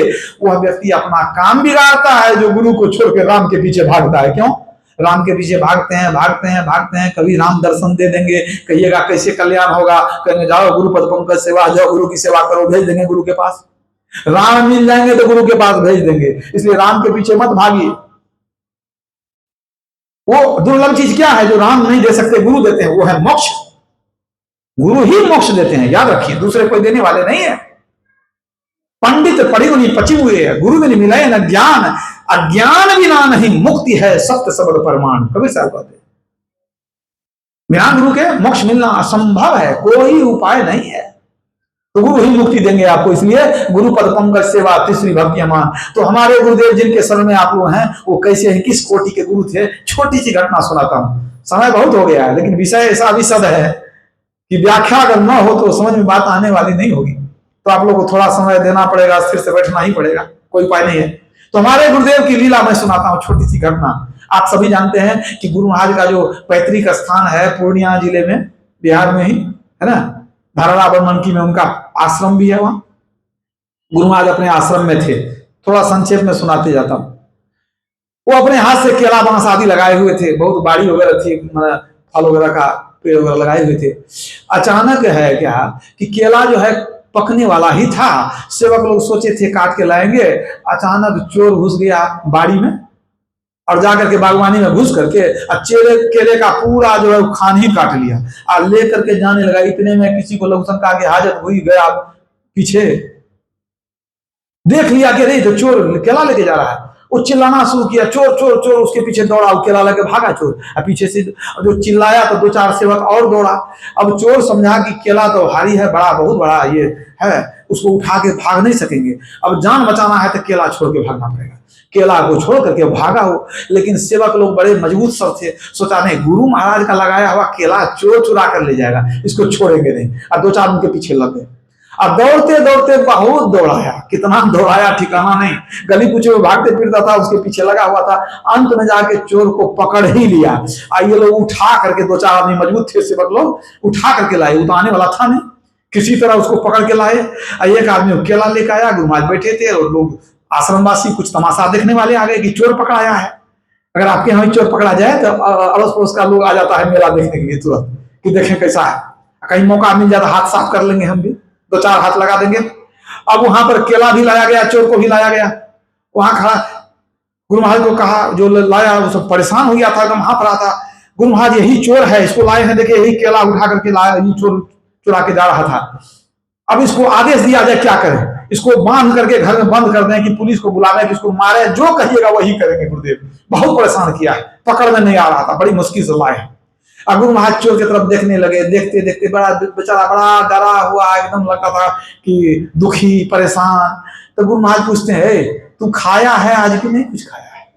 वह व्यक्ति अपना काम बिगाड़ता है जो गुरु को छोड़ के राम के पीछे भागता है। क्यों? राम के पीछे भागते हैं भागते हैं भागते हैं, कभी राम दर्शन दे देंगे, कहिएगा कैसे कल्याण होगा, कहेंगे जाओ गुरु पद पंकज सेवा, जाओ गुरु की सेवा करो, भेज देंगे गुरु के पास। राम मिल जाएंगे तो गुरु के पास भेज देंगे, इसलिए राम के पीछे मत भागिए। वो दुर्लभ चीज क्या है जो राम नहीं दे सकते, गुरु देते हैं, वो है मोक्ष। गुरु ही मोक्ष देते हैं, याद रखिए, दूसरे कोई देने वाले नहीं है। पंडित पढ़ी नहीं पची हुए है, गुरु में मिलाए न ज्ञान, अज्ञान बिना नहीं मुक्ति है सत्य सबद परमाण, कबीर साहब कहते हैं। बिना गुरु के मोक्ष मिलना असंभव है, कोई उपाय नहीं है। तो गुरु ही मुक्ति देंगे आपको, इसलिए गुरु पद पंकज सेवा तीसरी भक्ति अमान। तो हमारे गुरुदेव जिनके शरण में आप लोग हैं, वो कैसे हैं, किस कोटि के गुरु थे, छोटी सी घटना सुनाता हूं। समय बहुत हो गया है, लेकिन विषय ऐसा विशद है कि व्याख्या अगर न हो तो समझ में बात आने वाली नहीं होगी। तो आप लोग को थोड़ा समय देना पड़ेगा, स्थिर से बैठना ही पड़ेगा, कोई उपाय नहीं है। तो हमारे गुरुदेव की लीला मैं सुनाता हूँ, छोटी सी घटना। आप सभी जानते हैं कि गुरु महाराज का जो पैतृक स्थान है पूर्णिया जिले में, बिहार में ही है ना, धारणा बनमनकी में उनका आश्रम भी है। वहां गुरु महाराज अपने आश्रम में थे, थोड़ा संक्षेप में सुनाते जाता हूं। वो अपने हाथ से केला बांस आदि लगाए हुए थे, बहुत बाड़ी वगैरह थी, फल वगैरह का पेड़ वगैरह लगाए हुए थे। अचानक है क्या कि केला जो है पकने वाला ही था, सेवक लोग सोचे थे काट के लाएंगे, अचानक चोर घुस गया बाड़ी में और जाकर के बागवानी में घुस करके केले का पूरा जो है खान ही काट लिया और लेकर के जाने लगा। इतने में किसी को लघुशंका की हाजत हुई, गया पीछे, देख लिया कि नहीं तो चोर केला लेके जा रहा है, वो चिल्लाना शुरू किया, चोर चोर चोर, उसके पीछे दौड़ा, केला लेके भागा चोर, और पीछे से जो चिल्लाया तो दो चार सेवक और दौड़ा। अब चोर समझा कि केला तो भारी है, बड़ा बहुत बड़ा ये है, उसको उठा के भाग नहीं सकेंगे, अब जान बचाना है तो केला छोड़ के भागना पड़ेगा। केला को छोड़ करके भागा हो, लेकिन सेवक लोग बड़े मजबूत सब थे, सोचा नहीं गुरु महाराज का लगाया हुआ केला चोर चुरा कर ले जाएगा, इसको छोड़ेंगे नहीं, और दो चार उनके पीछे लग गए। अब दौड़ते दौड़ते बहुत दौड़ाया, कितना दौड़ाया ठिकाना नहीं, गली कुछ में भागते फिरता था, उसके पीछे लगा हुआ था। अंत में जाके चोर को पकड़ ही लिया। ये लोग उठा करके, दो चार आदमी मजबूत थे सेवक लोग, उठा करके लाए, वो तो आने वाला था नहीं, किसी तरह उसको पकड़ के लाए। एक आदमी केला लेकर आया, गुरु महाराज बैठे थे और लोग आश्रमवासी कुछ तमाशा देखने वाले आ गए कि चोर पकड़ाया है। अगर आपके यहाँ चोर पकड़ा जाए तो अड़ोस पड़ोस का लोग आ जाता है मेला देखने के लिए तुरंत, कि देखें कैसा है, कहीं मौका मिल जाता हाथ साफ कर लेंगे, हम भी दो चार हाथ लगा देंगे। अब वहां पर केला भी लाया गया, चोर को भी लाया गया, वहां खड़ा गुरु महाराज को कहा, जो लाया वो सब परेशान हो गया था, एकदम हाथ रहा था। गुरु महाराज यही चोर है, इसको लाए हैं, देखिए यही केला उठा करके लाया, यही चोर चुरा के जा रहा था। अब इसको आदेश दिया जाए क्या करें, इसको बांध करके घर में बंद कर दें कि पुलिस को बुला लें कि इसको मारे, जो कहिएगा वही करेंगे। गुरुदेव बहुत परेशान किया है, पकड़ में नहीं आ रहा था, बड़ी मुश्किल से लाए। अब गुरु महाराज चोर की तरफ देखने लगे, देखते देखते बड़ा बेचारा बड़ा डरा हुआ, एकदम लगा था कि दुखी परेशान। तो गुरु महाराज पूछते हैं, तू खाया है आज कि नहीं कुछ खाया है?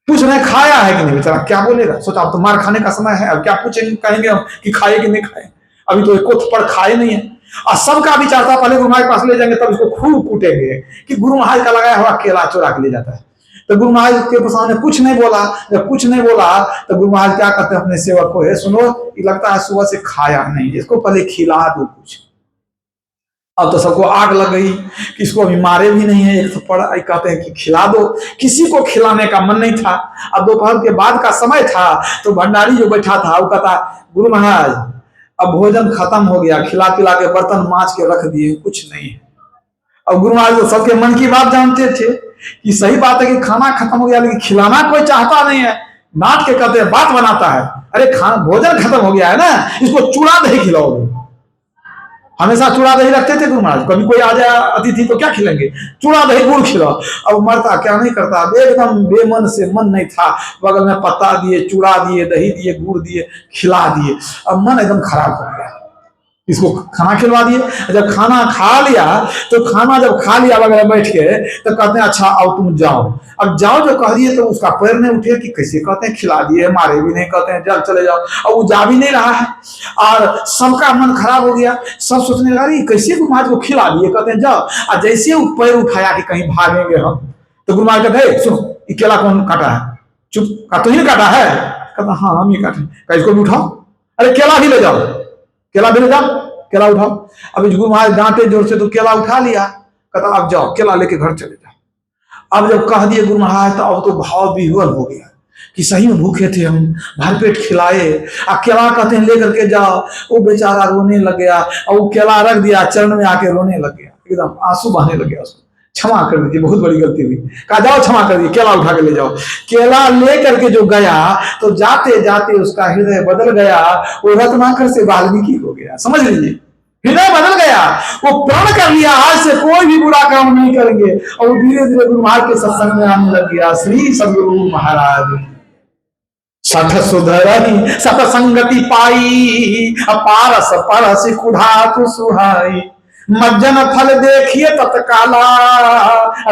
पूछ रहे खाया है कि नहीं, बेचारा क्या बोलेगा, सोचा अब तो मार खाने का समय है, अब क्या पूछेंगे, कहेंगे कि खाए कि नहीं खाए, अभी तो एक थप्पड़ खाए नहीं है। और सबका विचार था पहले गुरु महाराज के पास ले जाएंगे तब इसको खूब कूटेंगे कि गुरु महाराज का लगाया हुआ केला चुरा के ले जाता है। तो गुरु महाराज के सामने कुछ नहीं बोला, जब कुछ नहीं बोला तो गुरु महाराज क्या करते हैं अपने सेवक को, है सुनो, ये लगता है सुबह से खाया नहीं, इसको पहले खिला दो कुछ। अब तो सबको आग लग गई कि इसको अभी मारे भी नहीं है, एक थप्पड़, कहते हैं कि खिला दो। किसी को खिलाने का मन नहीं था। अब दोपहर के बाद का समय था, तो भंडारी जो बैठा था वो कहता, गुरु महाराज अब भोजन खत्म हो गया, खिला पिला के बर्तन मांज के रख दिए, कुछ नहीं है। और गुरु महाराज तो सबके मन की बात जानते थे कि सही बात है कि खाना खत्म हो गया लेकिन खिलाना कोई चाहता नहीं है। नाट के कहते हैं बात बनाता है, अरे खाना भोजन खत्म हो गया है ना, इसको चूड़ा दही खिलाओगे। हमेशा चूड़ा दही रखते थे गुरु महाराज, कभी कोई आ जाए अतिथि तो क्या खिलेंगे, चूड़ा दही गुड़ खिलाओ। अब मरता क्या नहीं करता, एकदम बेमन से, मन नहीं था, बगल में पत्ता दिए, चूड़ा दिए, दही दिए, गुड़ दिए, खिला दिए। अब मन एकदम खराब हो गया, इसको खाना खिलवा दिए। जब खाना खा लिया तो खाना जब खा लिया वगैरह बैठ के तो कहते हैं अच्छा अब तुम जाओ। अब जाओ जो कह दिए तो उसका पैर नहीं उठे कि कैसे कहते हैं खिला दिए, मारे भी नहीं, कहते हैं जब चले जाओ। अब वो जा भी नहीं रहा है और सबका मन खराब हो गया। सब सोचने लगा कैसे गुरु महाराज को खिला दिए, कहते हैं जाओ। और जैसे वो पैर उठाया कि कहीं भागेंगे हम, तो गुरु महाराज कहते सुनो ये केला कौन काटा है, चुप का तो ही काटा है, कहता हाँ हम ही काटे, इसको भी उठाओ, अरे केला भी ले जाओ, केला भी ले जाओ, केला उठाओ। अब गुरु महाराज डांटे जोर से तो केला उठा लिया, कहता अब जाओ केला लेके घर चले जाओ। अब जब कह दिए गुरु महाराज तो अब तो भाव विह्वल हो गया कि सही में भूखे थे हम, भरपेट खिलाए, अब केला कहते हैं लेकर के जाओ। वो बेचारा रोने लग गया और वो केला रख दिया, चरण में आके रोने लग गया, एकदम आंसू बहने लग गया उसको। क्षमा कर दीजिए, बहुत बड़ी गलती हुई, कहा जाओ क्षमा कर दीजिए, केला उठा के ले जाओ। केला लेकर के जो गया तो जाते जाते उसका हृदय बदल गया, वो रत्नाकर से वाल्मीकि हो गया। समझ लीजिए, हृदय बदल गया, वो प्रण कर लिया आज से कोई भी बुरा काम नहीं करेंगे। और वो धीरे धीरे गुरु महाराज के सत्संग में आने लग गया। श्री सद्गुरु महाराज सठ सुधरनी सतसंगति पाई, अपारस परस कुढ़ातु सुहाई। मज्जन फल देखिए तत्काला,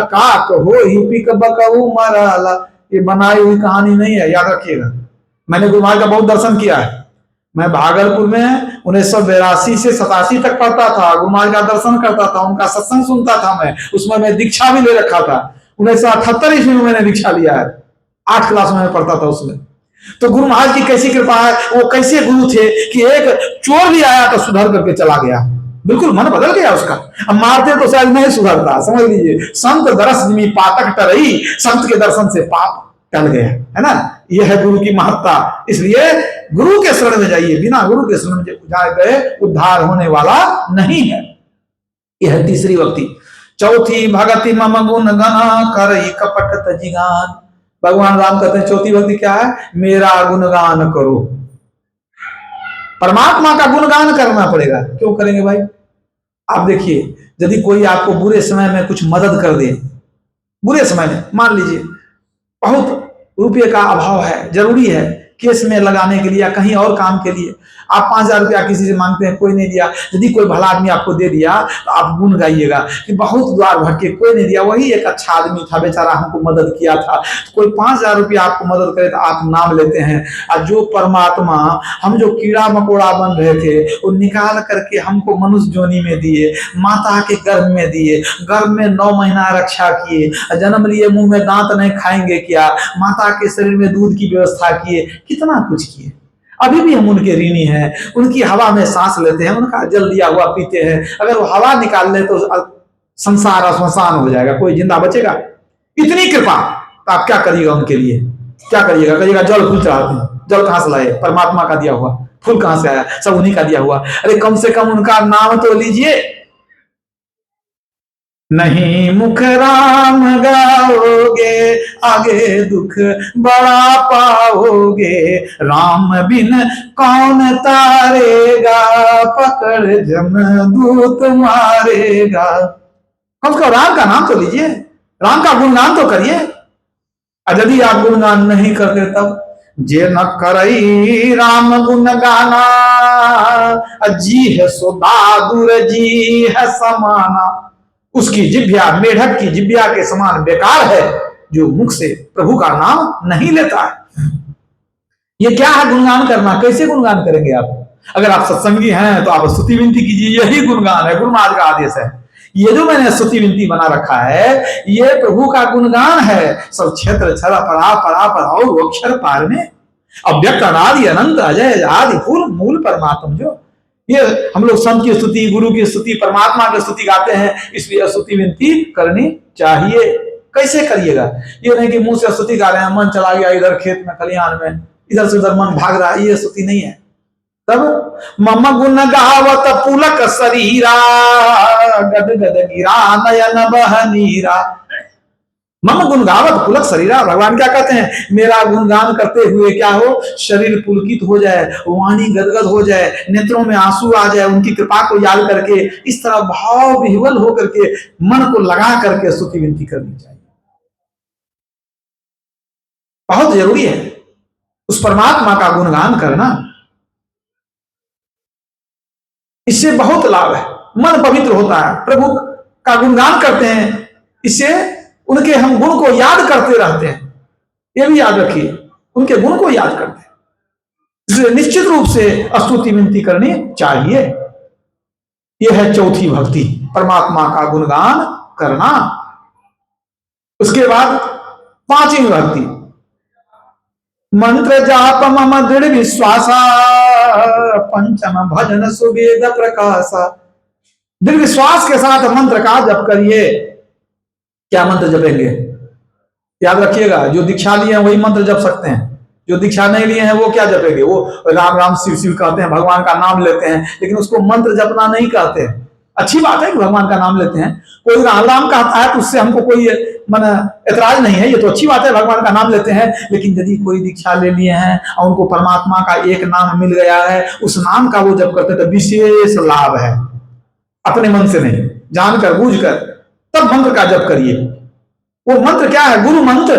काक हो ही पिक बकऊ मराला। ये बनाई हुई कहानी नहीं है, याद रखिएगा। मैंने गुरु महाराज का बहुत दर्शन किया है। मैं भागलपुर में 1982 से 87 तक पढ़ता था, गुरु महाराज का दर्शन करता था, उनका सत्संग सुनता था मैं, उसमें मैं दीक्षा भी ले रखा था। 1978 ईस्वी में मैंने दीक्षा लिया है, 8 क्लास में पढ़ता था उसमें। तो गुरु महाराज की कैसी कृपा है, वो कैसे गुरु थे कि एक चोर भी आया तो सुधर करके चला गया, बिल्कुल मन बदल गया उसका। अब मारते तो शायद नहीं सुधरता, समझ लीजिए। संत दरस जिमी पातक टरई, संत के दर्शन से पाप टल गया, है ना। यह है गुरु की महत्ता। इसलिए गुरु के शरण में जाइए, बिना गुरु के शरण में गए उद्धार होने वाला नहीं है। यह तीसरी भक्ति। चौथी भगति मम गुण गना करई कपट तजिगान। भगवान राम कहते हैं चौथी भक्ति क्या है, मेरा गुणगान करो। परमात्मा का गुणगान करना पड़ेगा। क्यों करेंगे भाई, आप देखिए, यदि कोई आपको बुरे समय में कुछ मदद कर दे, बुरे समय में मान लीजिए बहुत रुपये का अभाव है, जरूरी है केस में लगाने के लिए या कहीं और काम के लिए, आप 5,000 रुपया किसी से मांगते हैं, कोई नहीं दिया। यदि कोई भला आदमी आपको दे दिया तो आप गुण गाइएगा कि बहुत द्वार भटके कोई नहीं दिया, वही एक अच्छा आदमी था, बेचारा हमको मदद किया था। तो कोई 5,000 रुपया आपको मदद करे तो आप नाम लेते हैं। और जो परमात्मा हम जो कीड़ा मकोड़ा बन रहे थे वो निकाल करके हमको मनुष्य जोनी में दिए, माता के गर्भ में दिए, गर्भ में 9 महीना रक्षा किए, जन्म लिए मुंह में दांत नहीं खाएंगे क्या, माता के शरीर में दूध की व्यवस्था किए, कितना कुछ किए। अभी भी हम उनके ऋणी हैं, उनकी हवा में सांस लेते हैं, उनका जल दिया हुआ पीते हैं। अगर वो हवा निकाल ले तो संसार श्मशान हो जाएगा, कोई जिंदा बचेगा। इतनी कृपा, तो आप क्या करिएगा उनके लिए, क्या करिएगा, कहिएगा जल फूल चढ़ाते हैं, जल कहां से लाए, परमात्मा का दिया हुआ, फूल कहां से आया, सब उन्हीं का दिया हुआ। अरे कम से कम उनका नाम तो लीजिए। नहीं मुख राम गाओगे आगे दुख बड़ा पाओगे, राम बिन कौन तारेगा, पकड़ जमदूत मारेगा। कम से कम राम का नाम तो लीजिए, राम का गुणगान तो करिए। और यदि आप गुणगान नहीं करते तब जे न करई राम गुण गाना, जी है सो बहादुर जी है समाना। उसकी जिभ्या मेढक की जिभ्या के समान बेकार है जो मुख से प्रभु का नाम नहीं लेता है। ये क्या है गुणगान करना, कैसे गुणगान करेंगे आप। अगर आप सत्संगी हैं तो आप स्तुति विनती कीजिए, यही गुणगान है, गुरु महाराज का आदेश है। ये जो मैंने स्तुति विनती बना रखा है ये प्रभु का गुणगान है। सब क्षेत्र छरा परा परा पर और अक्षर पार में, अव्यक्त अनादि अनंत अजय आदि फूल मूल परमात्म। जो ये हम लोग संत की स्तुति, गुरु की स्तुति, परमात्मा की स्तुति गाते हैं, इसलिए स्तुति विनती करनी चाहिए। कैसे करिएगा, ये नहीं कि मुंह से स्तुति गा रहे हैं, मन चला गया इधर खेत में खलिहान में, इधर से उधर मन भाग रहा है, ये स्तुति नहीं है। तब मम गुण गावत पुलक शरीरा, गद गद गिरा नयन बह नीरा। मम गुण गावत पुलक शरीरा, भगवान क्या कहते हैं, मेरा गुणगान करते हुए क्या हो, शरीर पुलकित हो जाए, वाणी गदगद हो जाए, नेत्रों में आंसू आ जाए, उनकी कृपा को याद करके इस तरह भाव विह्वल होकर के मन को लगा करके स्तुति विनती करनी चाहिए। बहुत जरूरी है उस परमात्मा का गुणगान करना, इससे बहुत लाभ है, मन पवित्र होता है, प्रभु का गुणगान करते हैं, इससे उनके हम गुण को याद करते रहते हैं। ये भी याद रखिए, उनके गुण को याद करते हैं, इसलिए निश्चित रूप से स्तुति विनती करनी चाहिए। यह है चौथी भक्ति, परमात्मा का गुणगान करना। उसके बाद पांचवी भक्ति, मंत्र जाप मम दृढ़ विश्वासा, पंचम भजन सुवेद प्रकाशा। दृढ़ विश्वास के साथ मंत्र का जप करिए। क्या मंत्र जपेंगे, याद रखिएगा, जो दीक्षा लिए हैं वही मंत्र जप सकते हैं, जो दीक्षा नहीं लिए हैं वो क्या जपेंगे, वो राम राम शिव शिव कहते हैं, भगवान का नाम लेते हैं, लेकिन उसको मंत्र जपना नहीं कहते हैं। अच्छी बात है कि भगवान का नाम लेते हैं, कोई राम राम कहता है तो उससे हमको कोई एतराज नहीं है, ये तो अच्छी बात है, भगवान का नाम लेते हैं। लेकिन यदि कोई दीक्षा ले लिए हैं और उनको परमात्मा का एक नाम मिल गया है, उस नाम का वो जप करते हैं तो विशेष लाभ है। अपने मन से नहीं, जानकर बूझकर तब मंत्र का जप करिए। वो मंत्र क्या है, गुरु मंत्र,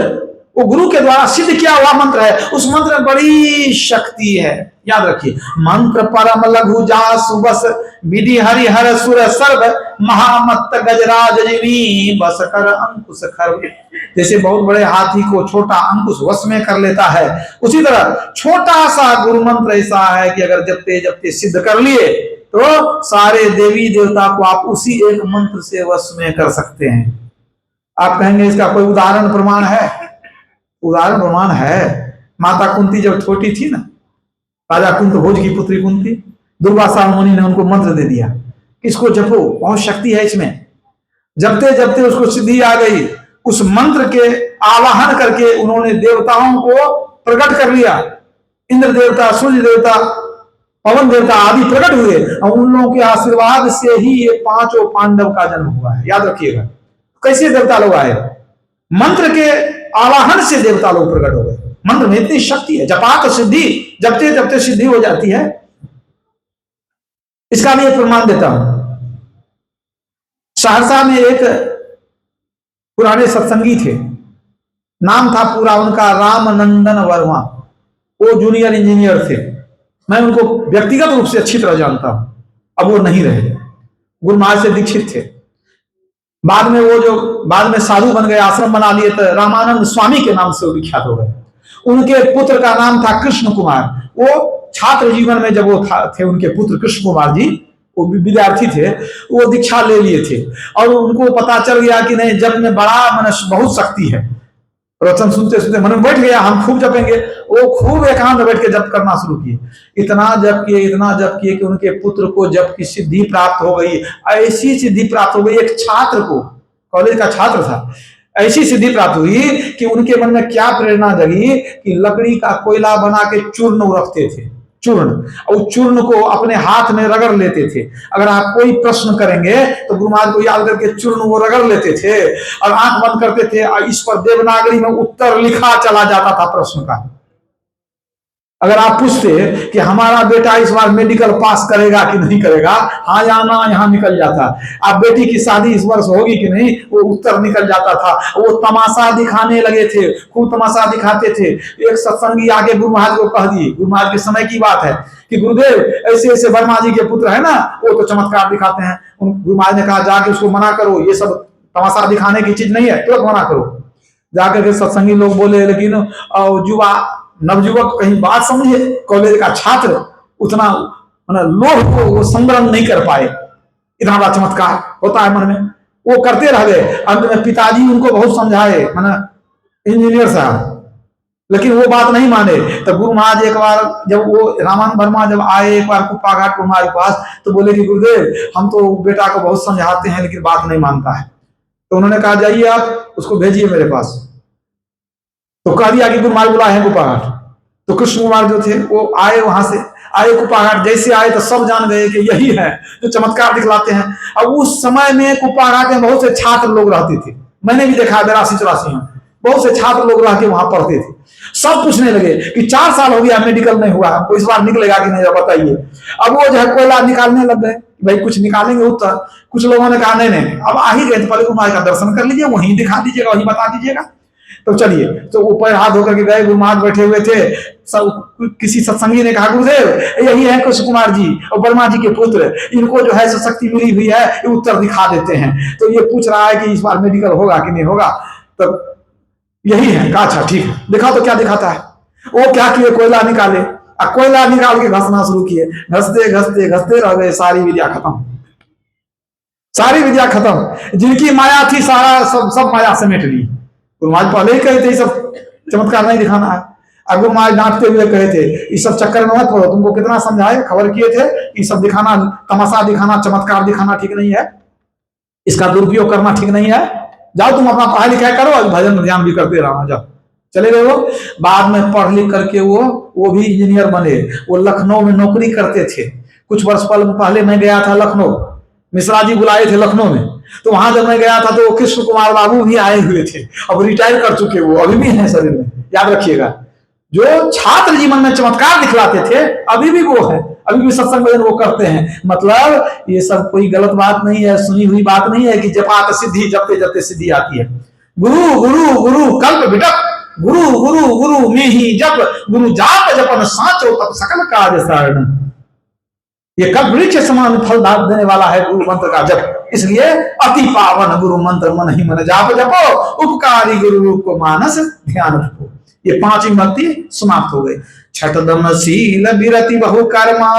वो गुरु के द्वारा सिद्ध किया हुआ मंत्र है, उस मंत्र में बड़ी शक्ति है। याद रखिए, मंत्र परम लघु जासु बस, विधि हरि हर सुर सर्व, महामत्त गजराज जिमी बस कर अंकुश खर। जैसे बहुत बड़े हाथी को छोटा अंकुश वश में कर लेता है, उसी तरह छोटा सा गुरु मंत्र ऐसा है कि अगर जपते जपते सिद्ध कर लिए तो सारे देवी देवता को आप उसी एक मंत्र से वश में कर सकते हैं। आप कहेंगे इसका कोई उदाहरण प्रमाण है? उदाहरण प्रमाण है। माता कुंती जब छोटी थी ना, राजा कुंत भोज की पुत्री कुंती, दुर्वासा मुनि ने उनको मंत्र दे दिया, इसको जपो, बहुत शक्ति है इसमें। जपते जपते उसको सिद्धि आ गई, उस मंत्र के आवाहन करके उन्होंने देवताओं को प्रकट कर लिया। इंद्र देवता, सूर्य देवता, पवन देवता आदि प्रकट हुए और उन लोगों के आशीर्वाद से ही ये पांचों पांडव का जन्म हुआ है। याद रखिएगा, कैसे देवता लोग आए, मंत्र के आवाहन से देवता लोग प्रकट हो गए। मंत्र में इतनी शक्ति है, जपात सिद्धि, जपते जपते सिद्धि हो जाती है। इसका भी एक प्रमाण देता हूं। सहरसा में एक पुराने सत्संगी थे, नाम था पूरा उनका रामनंदन वर्मा, वो जूनियर इंजीनियर थे। मैं उनको व्यक्तिगत रूप से अच्छी तरह जानता हूं, अब वो नहीं रहे, गुरु महाराज से दीक्षित थे। बाद में वो जो बाद में साधु बन गए, आश्रम बना लिए, तो रामानंद स्वामी के नाम से वो विख्यात हो गए। उनके पुत्र का नाम था कृष्ण कुमार। वो छात्र जीवन में जब वो थे, उनके पुत्र कृष्ण कुमार जी, वो विद्यार्थी थे, वो दीक्षा ले लिए थे और उनको पता चल गया कि नहीं, जब में बड़ा मन बहुत शक्ति है। प्रवचन सुनते सुनते मन में बैठ गया, हम खूब जपेंगे। वो खूब एकांत बैठ के जप करना शुरू किए, इतना जप किए कि उनके पुत्र को जप की सिद्धि प्राप्त हो गई। ऐसी सिद्धि प्राप्त हो गई, एक छात्र को, कॉलेज का छात्र था, ऐसी सिद्धि प्राप्त हुई कि उनके मन में क्या प्रेरणा जगी कि लकड़ी का कोयला बना के चूर्ण रखते थे, चूर्ण, और चूर्ण को अपने हाथ में रगड़ लेते थे। अगर आप कोई प्रश्न करेंगे तो गुरु महाराज को याद करके चूर्ण वो रगड़ लेते थे और आंख बंद करते थे, और इस पर देवनागरी में उत्तर लिखा चला जाता था प्रश्न का। अगर आप पूछते कि हमारा बेटा इस बार मेडिकल पास करेगा कि नहीं करेगा, हाँ या ना, यहाँ निकल जाता। आप बेटी की शादी इस वर्ष होगी कि नहीं, वो उत्तर निकल जाता था। वो तमाशा दिखाने लगे थे, खूब तमाशा दिखाते थे। एक सत्संगी आगे गुरु महाराज को कह दिए, गुरु महाराज के समय की बात है, कि गुरुदेव ऐसे ऐसे वर्मा जी के पुत्र है ना, वो तो चमत्कार दिखाते हैं। गुरु महाराज ने कहा जाके उसको मना करो, ये सब तमाशा दिखाने की चीज नहीं है, तुरंत मना करो। जाकर के सत्संगी लोग बोले, लेकिन युवा नवयुवक कहीं बात समझे, कॉलेज का छात्र उतना लोभ को वो संवरण नहीं कर पाए। इतना बड़ा चमत्कार होता है मन में, वो करते रह गए। अंत में पिताजी उनको बहुत समझाए, इंजीनियर साहब, लेकिन वो बात नहीं माने। तो गुरु महाराज एक बार जब वो रामानंद वर्मा जब आए एक बार कुप्पाघाट हमारे पास, तो बोले कि गुरुदेव हम तो बेटा को बहुत समझाते हैं लेकिन बात नहीं मानता है। तो उन्होंने कहा जाइए आप उसको भेजिए मेरे पास। तो कह दिया कि गुरु महाराज बुलाए हैं कुप्पाघाट। तो कृष्ण कुमार जो थे वो आए, वहां से आए कुपाघाट, जैसे आए तो सब जान गए कि यही है जो चमत्कार दिखलाते हैं। अब उस समय में कुपाघाट में बहुत से छात्र लोग रहते थे, मैंने भी देखा 82-84 में बहुत से छात्र लोग रह के वहां पढ़ते थे। सब पूछने लगे कि 4 साल हो गया मेडिकल नहीं हुआ, हमको इस बार निकलेगा कि नहीं बताइए। अब वो जो है कोयला निकालने लग गए, भाई कुछ निकालेंगे उत्तर। कुछ लोगों ने कहा नहीं नहीं, अब आ ही गए तो पहले गुरु महाराज का दर्शन कर लीजिए, वहीं दिखा दीजिएगा, वहीं बता दीजिएगा। तो चलिए, तो ऊपर हाथ धोकर के गए, गुरु महाराज बैठे हुए थे। सब किसी सत्संगी ने कहा गुरुदेव यही है कृष्ण कुमार जी और वर्मा जी के पुत्र, इनको जो है शक्ति मिली हुई है, ये उत्तर दिखा देते हैं। तो ये पूछ रहा है कि इस बार मेडिकल होगा कि नहीं होगा। तो यही है, कहा अच्छा ठीक है, दिखा तो क्या दिखाता है। वो क्या किए, कोयला निकाले, कोयला निकाल के घसना शुरू किए। घसते घसते घसते रह गए, सारी विद्या खत्म, सारी विद्या खत्म। जिनकी माया थी सारा सब माया समेट ली। गुरु महाराज पहले ही कहे थे सब चमत्कार नहीं दिखाना है। और गुरु महाराज डांटते हुए कहे थे इस सब चक्कर में मत पड़ो, तुमको कितना समझाए, खबर किए थे कि सब दिखाना, तमाशा दिखाना, चमत्कार दिखाना ठीक नहीं है, इसका दुरुपयोग करना ठीक नहीं है। जाओ तुम अपना पढ़ाई लिखाई करो, भजन ध्यान भी करते रहना। जाओ, चले गए। वो बाद में पढ़ लिख करके वो भी इंजीनियर बने। वो लखनऊ में नौकरी करते थे। कुछ वर्ष पहले मैं गया था लखनऊ, मिश्रा जी बुलाए थे लखनऊ में, तो वहां जब मैं गया था तो कृष्ण कुमार बाबू भी आए हुए थे। अब रिटायर कर चुके, वो अभी भी हैं शरीर में, याद रखिएगा। जो छात्र जीवन में चमत्कार दिखलाते थे अभी भी वो है, अभी भी सत्संग भजन वो करते हैं। मतलब ये सब कोई गलत बात नहीं है, सुनी हुई बात नहीं है कि जपात सिद्धि, जपते जपते सिद्धि आती है। गुरु गुरु गुरु कल्प विटप, गुरु गुरु गुरु में ही जप, गुरु जाप जपन साचो तब सकल काज सारण। ये कल्प वृक्ष समान फल देने वाला है गुरु मंत्र का जप। इसलिए अति पावन गुरु मंत्र मन ही मन जाप जपो, उपकारी गुरु रूप को मानस ध्यान रखो। ये 5वीं भक्ति समाप्त हो गई। छठदम शील विरति बहु कर्मा,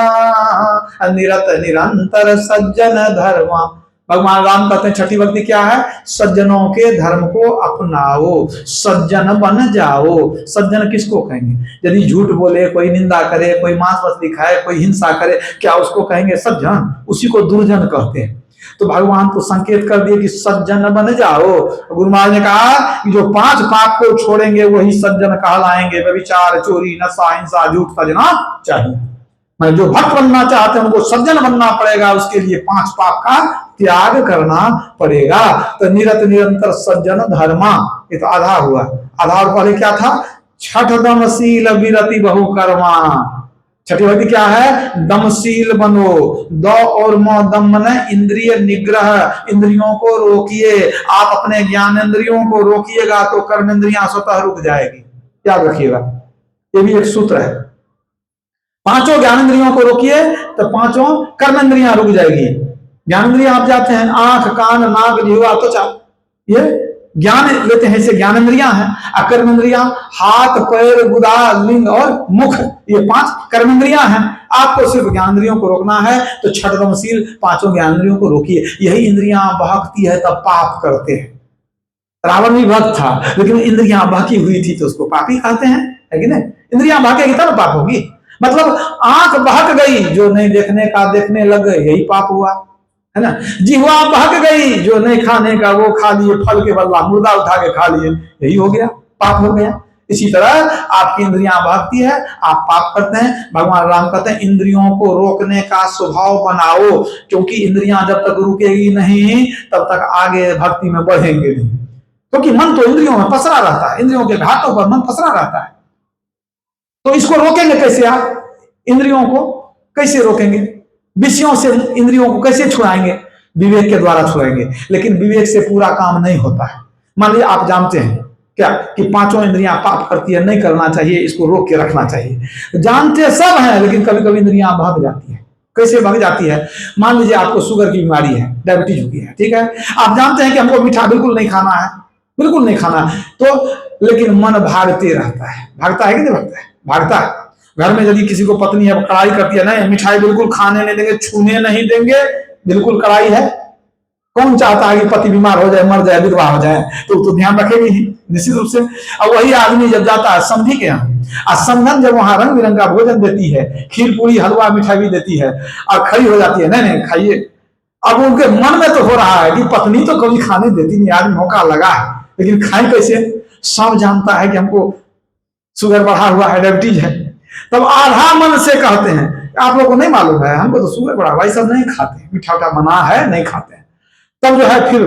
निरत निरंतर सज्जन धर्मा। भगवान राम कहते हैं छठी भक्ति क्या है, सज्जनों के धर्म को अपनाओ, सज्जन बन जाओ। सज्जन किसको कहेंगे? यदि झूठ बोले, कोई निंदा करे, कोई मांस मछली खाए, कोई हिंसा करे, क्या उसको कहेंगे सज्जन? उसी को दुर्जन कहते हैं। तो भगवान तो संकेत कर दिए कि सज्जन बन जाओ। गुरु महाराज ने कहा कि जो 5 पाप को छोड़ेंगे वही सज्जन कहलाएंगे। व्यभिचार, चोरी, नशा, हिंसा, झूठ तजना चाहिए। मैं जो भक्त बनना चाहते हैं उनको सज्जन बनना पड़ेगा, उसके लिए 5 पाप का त्याग करना पड़ेगा। तो निरत निरंतर सज्जन धर्मा, ये तो आधा हुआ। आधा और पहले क्या था? छठ दमशील विरति बहु कर्मा। छठी भक्ति क्या है? दमशील बनो। द और म दम मन इंद्रिय निग्रह, इंद्रियों को रोकिए। आप अपने ज्ञानेंद्रियों को रोकिएगा तो कर्मेंद्रियां स्वतः रुक जाएगी। याद रखिएगा, ये भी एक सूत्र है। 5 ज्ञानेंद्रियों को रोकिए तो 5 कर्मेंद्रियां रुक जाएगी। ज्ञानेंद्रियां आप जाते हैं आंख, कान, नाक, जिह्वा, त्वचा, ये ज्ञान लेते हैं, इसे ज्ञानेंद्रियां हैं। कर्मेंद्रियां हाथ, पैर, गुदा, लिंग और मुख, ये 5 कर्मेंद्रियां हैं। आपको सिर्फ ज्ञानेंद्रियों को रोकना है, तो छठदमशील 5 ज्ञानेंद्रियों को रोकिए। यही इंद्रियां बहकती है तब पाप करते हैं। रावण भी भक्त था, लेकिन इंद्रियां बहकी हुई थी तो उसको पापी कहते हैं, है कि नहीं? इंद्रियां बहकेगी तब पाप होगी। मतलब आंख बहक गई, जो नहीं देखने का देखने लग गए, यही पाप हुआ, है ना? जिह्वा बहक गई, जो नहीं खाने का वो खा लिए, फल के बदला मुर्दा उठा के खा लिए, यही हो गया, पाप हो गया। इसी तरह आपकी इंद्रियां बहकती है, आप पाप करते हैं। भगवान राम कहते हैं इंद्रियों को रोकने का स्वभाव बनाओ, क्योंकि इंद्रियां जब तक रुकेगी नहीं तब तक आगे भक्ति में बढ़ेंगे नहीं। क्योंकि मन तो इंद्रियों में पसरा रहता है, इंद्रियों के घाटों पर मन पसरा रहता है। तो इसको रोकेंगे कैसे? आप इंद्रियों को कैसे रोकेंगे? विषयों से इंद्रियों को कैसे छुड़ाएंगे? विवेक के द्वारा छुड़ाएंगे। लेकिन विवेक से पूरा काम नहीं होता है। मान लीजिए आप जानते हैं क्या कि 5 इंद्रियां पाप करती है, नहीं करना चाहिए, इसको रोक के रखना चाहिए। जानते सब हैं, लेकिन कभी कभी इंद्रियां भाग जाती है। कैसे भाग जाती है? मान लीजिए आपको शुगर की बीमारी है, डायबिटीज हो गई है, ठीक है? आप जानते हैं कि हमको मीठा बिल्कुल नहीं खाना है, बिल्कुल नहीं खाना, तो लेकिन मन भागते रहता है। भागता है कि नहीं भागता है? भागता है। घर में यदि किसी को पत्नी है कड़ाई करती है, नहीं मिठाई बिल्कुल खाने नहीं देंगे, छूने नहीं देंगे, बिल्कुल कड़ाई है। कौन चाहता है कि पति बीमार हो जाए, मर जाए, विधवा हो जाए? तो ध्यान रखेगी ही निश्चित रूप से। अब वही आदमी जब जाता है समधी के यहाँ, और समधन जब वहां रंग बिरंगा भोजन देती है, खीर पूरी हलवा मिठाई भी देती है, और खड़ी हो जाती है, नहीं नहीं खाइए। अब उनके मन में तो हो रहा है कि पत्नी तो कभी खाने देती नहीं, आज मौका लगा है, लेकिन खाए कैसे? सब जानता है कि हमको शुगर बढ़ा हुआ है, डायबिटीज है, तब आधा मन से कहते हैं आप लोगों को नहीं मालूम है, हमको तो शुगर बढ़ा, भाई सब नहीं खाते, मीठा उठा बना है नहीं खाते हैं। तब जो है फिर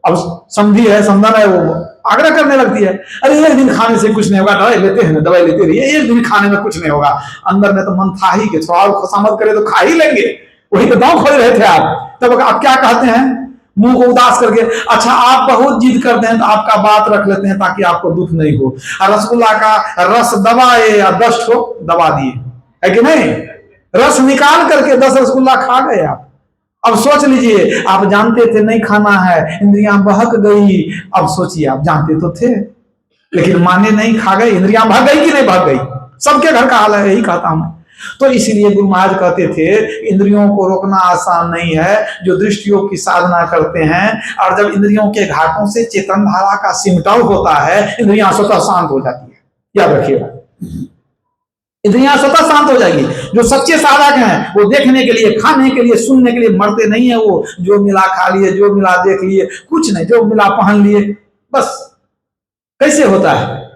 अब समझी है, समझन है, वो आग्रह करने लगती है, अरे एक दिन खाने से कुछ नहीं होगा, दवाई लेते हैं ना, दवाई लेते रहिए, एक दिन खाने में कुछ नहीं होगा। अंदर में तो मन था ही कि थोड़ा खुशामद करे तो खा ही लेंगे, वही तो दांव खोल रहे थे आप। तब आप क्या कहते हैं मुंह को उदास करके, अच्छा आप बहुत जिद करते हैं तो आपका बात रख लेते हैं ताकि आपको दुख नहीं हो। रसगुल्ला का रस दबाए या 10 ठो दबा दिए, है कि नहीं, रस निकाल करके 10 रसगुल्ला खा गए आप। अब सोच लीजिए, आप जानते थे नहीं खाना है, इंद्रियां बहक गई, अब सोचिए आप जानते तो थे लेकिन माने नहीं, खा गए, इंद्रियां भाग गई कि नहीं भाग गई। सबके घर का हाल है, यही कहता हूं। तो इसीलिए गुरु महाराज कहते थे इंद्रियों को रोकना आसान नहीं है, जो दृष्टियों की साधना करते हैं, और जब इंद्रियों के घाटों से चेतन धारा का सिमटाव होता है, इंद्रियां स्वतः शांत हो जाती है। याद रखिएगा, इंद्रियां स्वतः शांत हो जाएगी। जो सच्चे साधक हैं वो देखने के लिए, खाने के लिए, सुनने के लिए मरते नहीं है, वो जो मिला खा लिए, जो मिला देख लिए, कुछ नहीं, जो मिला पहन लिए, बस। कैसे होता है,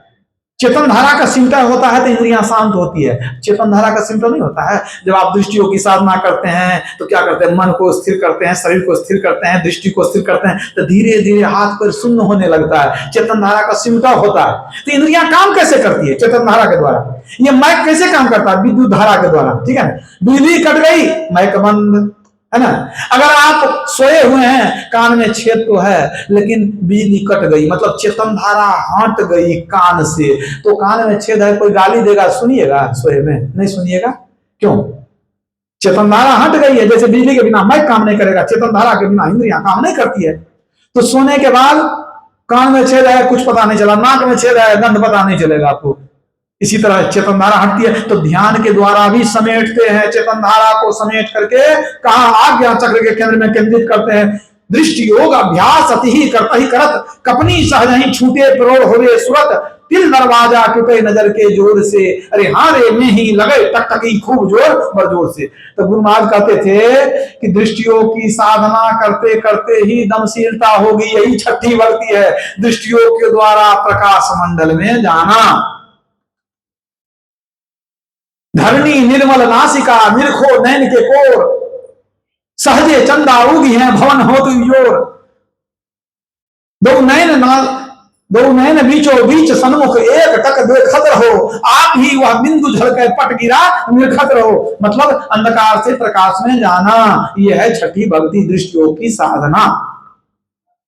चेतन धारा का सिमटा होता है तो इंद्रियां शांत होती है। चेतन धारा का सिमटा नहीं होता है। जब आप दृष्टियों की साधना करते हैं तो क्या करते हैं, मन को स्थिर करते हैं, शरीर को स्थिर करते हैं, दृष्टि को स्थिर करते हैं, तो धीरे धीरे हाथ पर शून्य होने लगता है, चेतन धारा का सिमटा होता है। तो इंद्रियां काम कैसे करती है, चेतन धारा के द्वारा। ये माइक कैसे काम करता है, विद्युत धारा के द्वारा, ठीक है। बिजली कट गई, माइक बंद, है ना। अगर आप सोए हुए हैं, कान में छेद तो है लेकिन बिजली कट गई, मतलब चेतन धारा हट गई कान से, तो कान में छेद है, कोई गाली देगा सुनिएगा, सोए में नहीं सुनिएगा। क्यों, चेतन धारा हट गई है। जैसे बिजली के बिना माइक काम नहीं करेगा, चेतन धारा के बिना इंद्रियां काम नहीं करती है। तो सोने के बाद कान में छेद है, कुछ पता नहीं चला, नाक में छेद है, गंध पता नहीं चलेगा आपको। इसी तरह चेतन धारा हटती है, तो ध्यान के द्वारा भी समेटते हैं, चेतन धारा को समेट करके कहा आज्ञा चक्र के केंद्र में केंद्रित करते हैं। दृष्टि योग अभ्यास अति ही करता ही करत, कपनी सहज ही छूटे प्रोड़ होवे सुरत, तिल दरवाजा टूटे नजर के जोर से, अरे हाँ रे में ही लगे टकटकी खूब जोर बर जोर से। तो गुरु महाराज कहते थे कि दृष्टियों की साधना करते करते ही दमशीलता होगी, यही छठी भक्ति है, दृष्टियों के द्वारा प्रकाश मंडल में जाना। धरणी निर्मल नासिका निरखो नैन के कोर, सहजे चंदा उगी है भवन हो तु योर, दो नैन बीचो बीच सन्मुख एक टक देखत रहो, आप ही वह बिंदु झलके पट गिरा निरखत रहो। मतलब अंधकार से प्रकाश में जाना, यह है छठी भक्ति, दृष्टियों की साधना।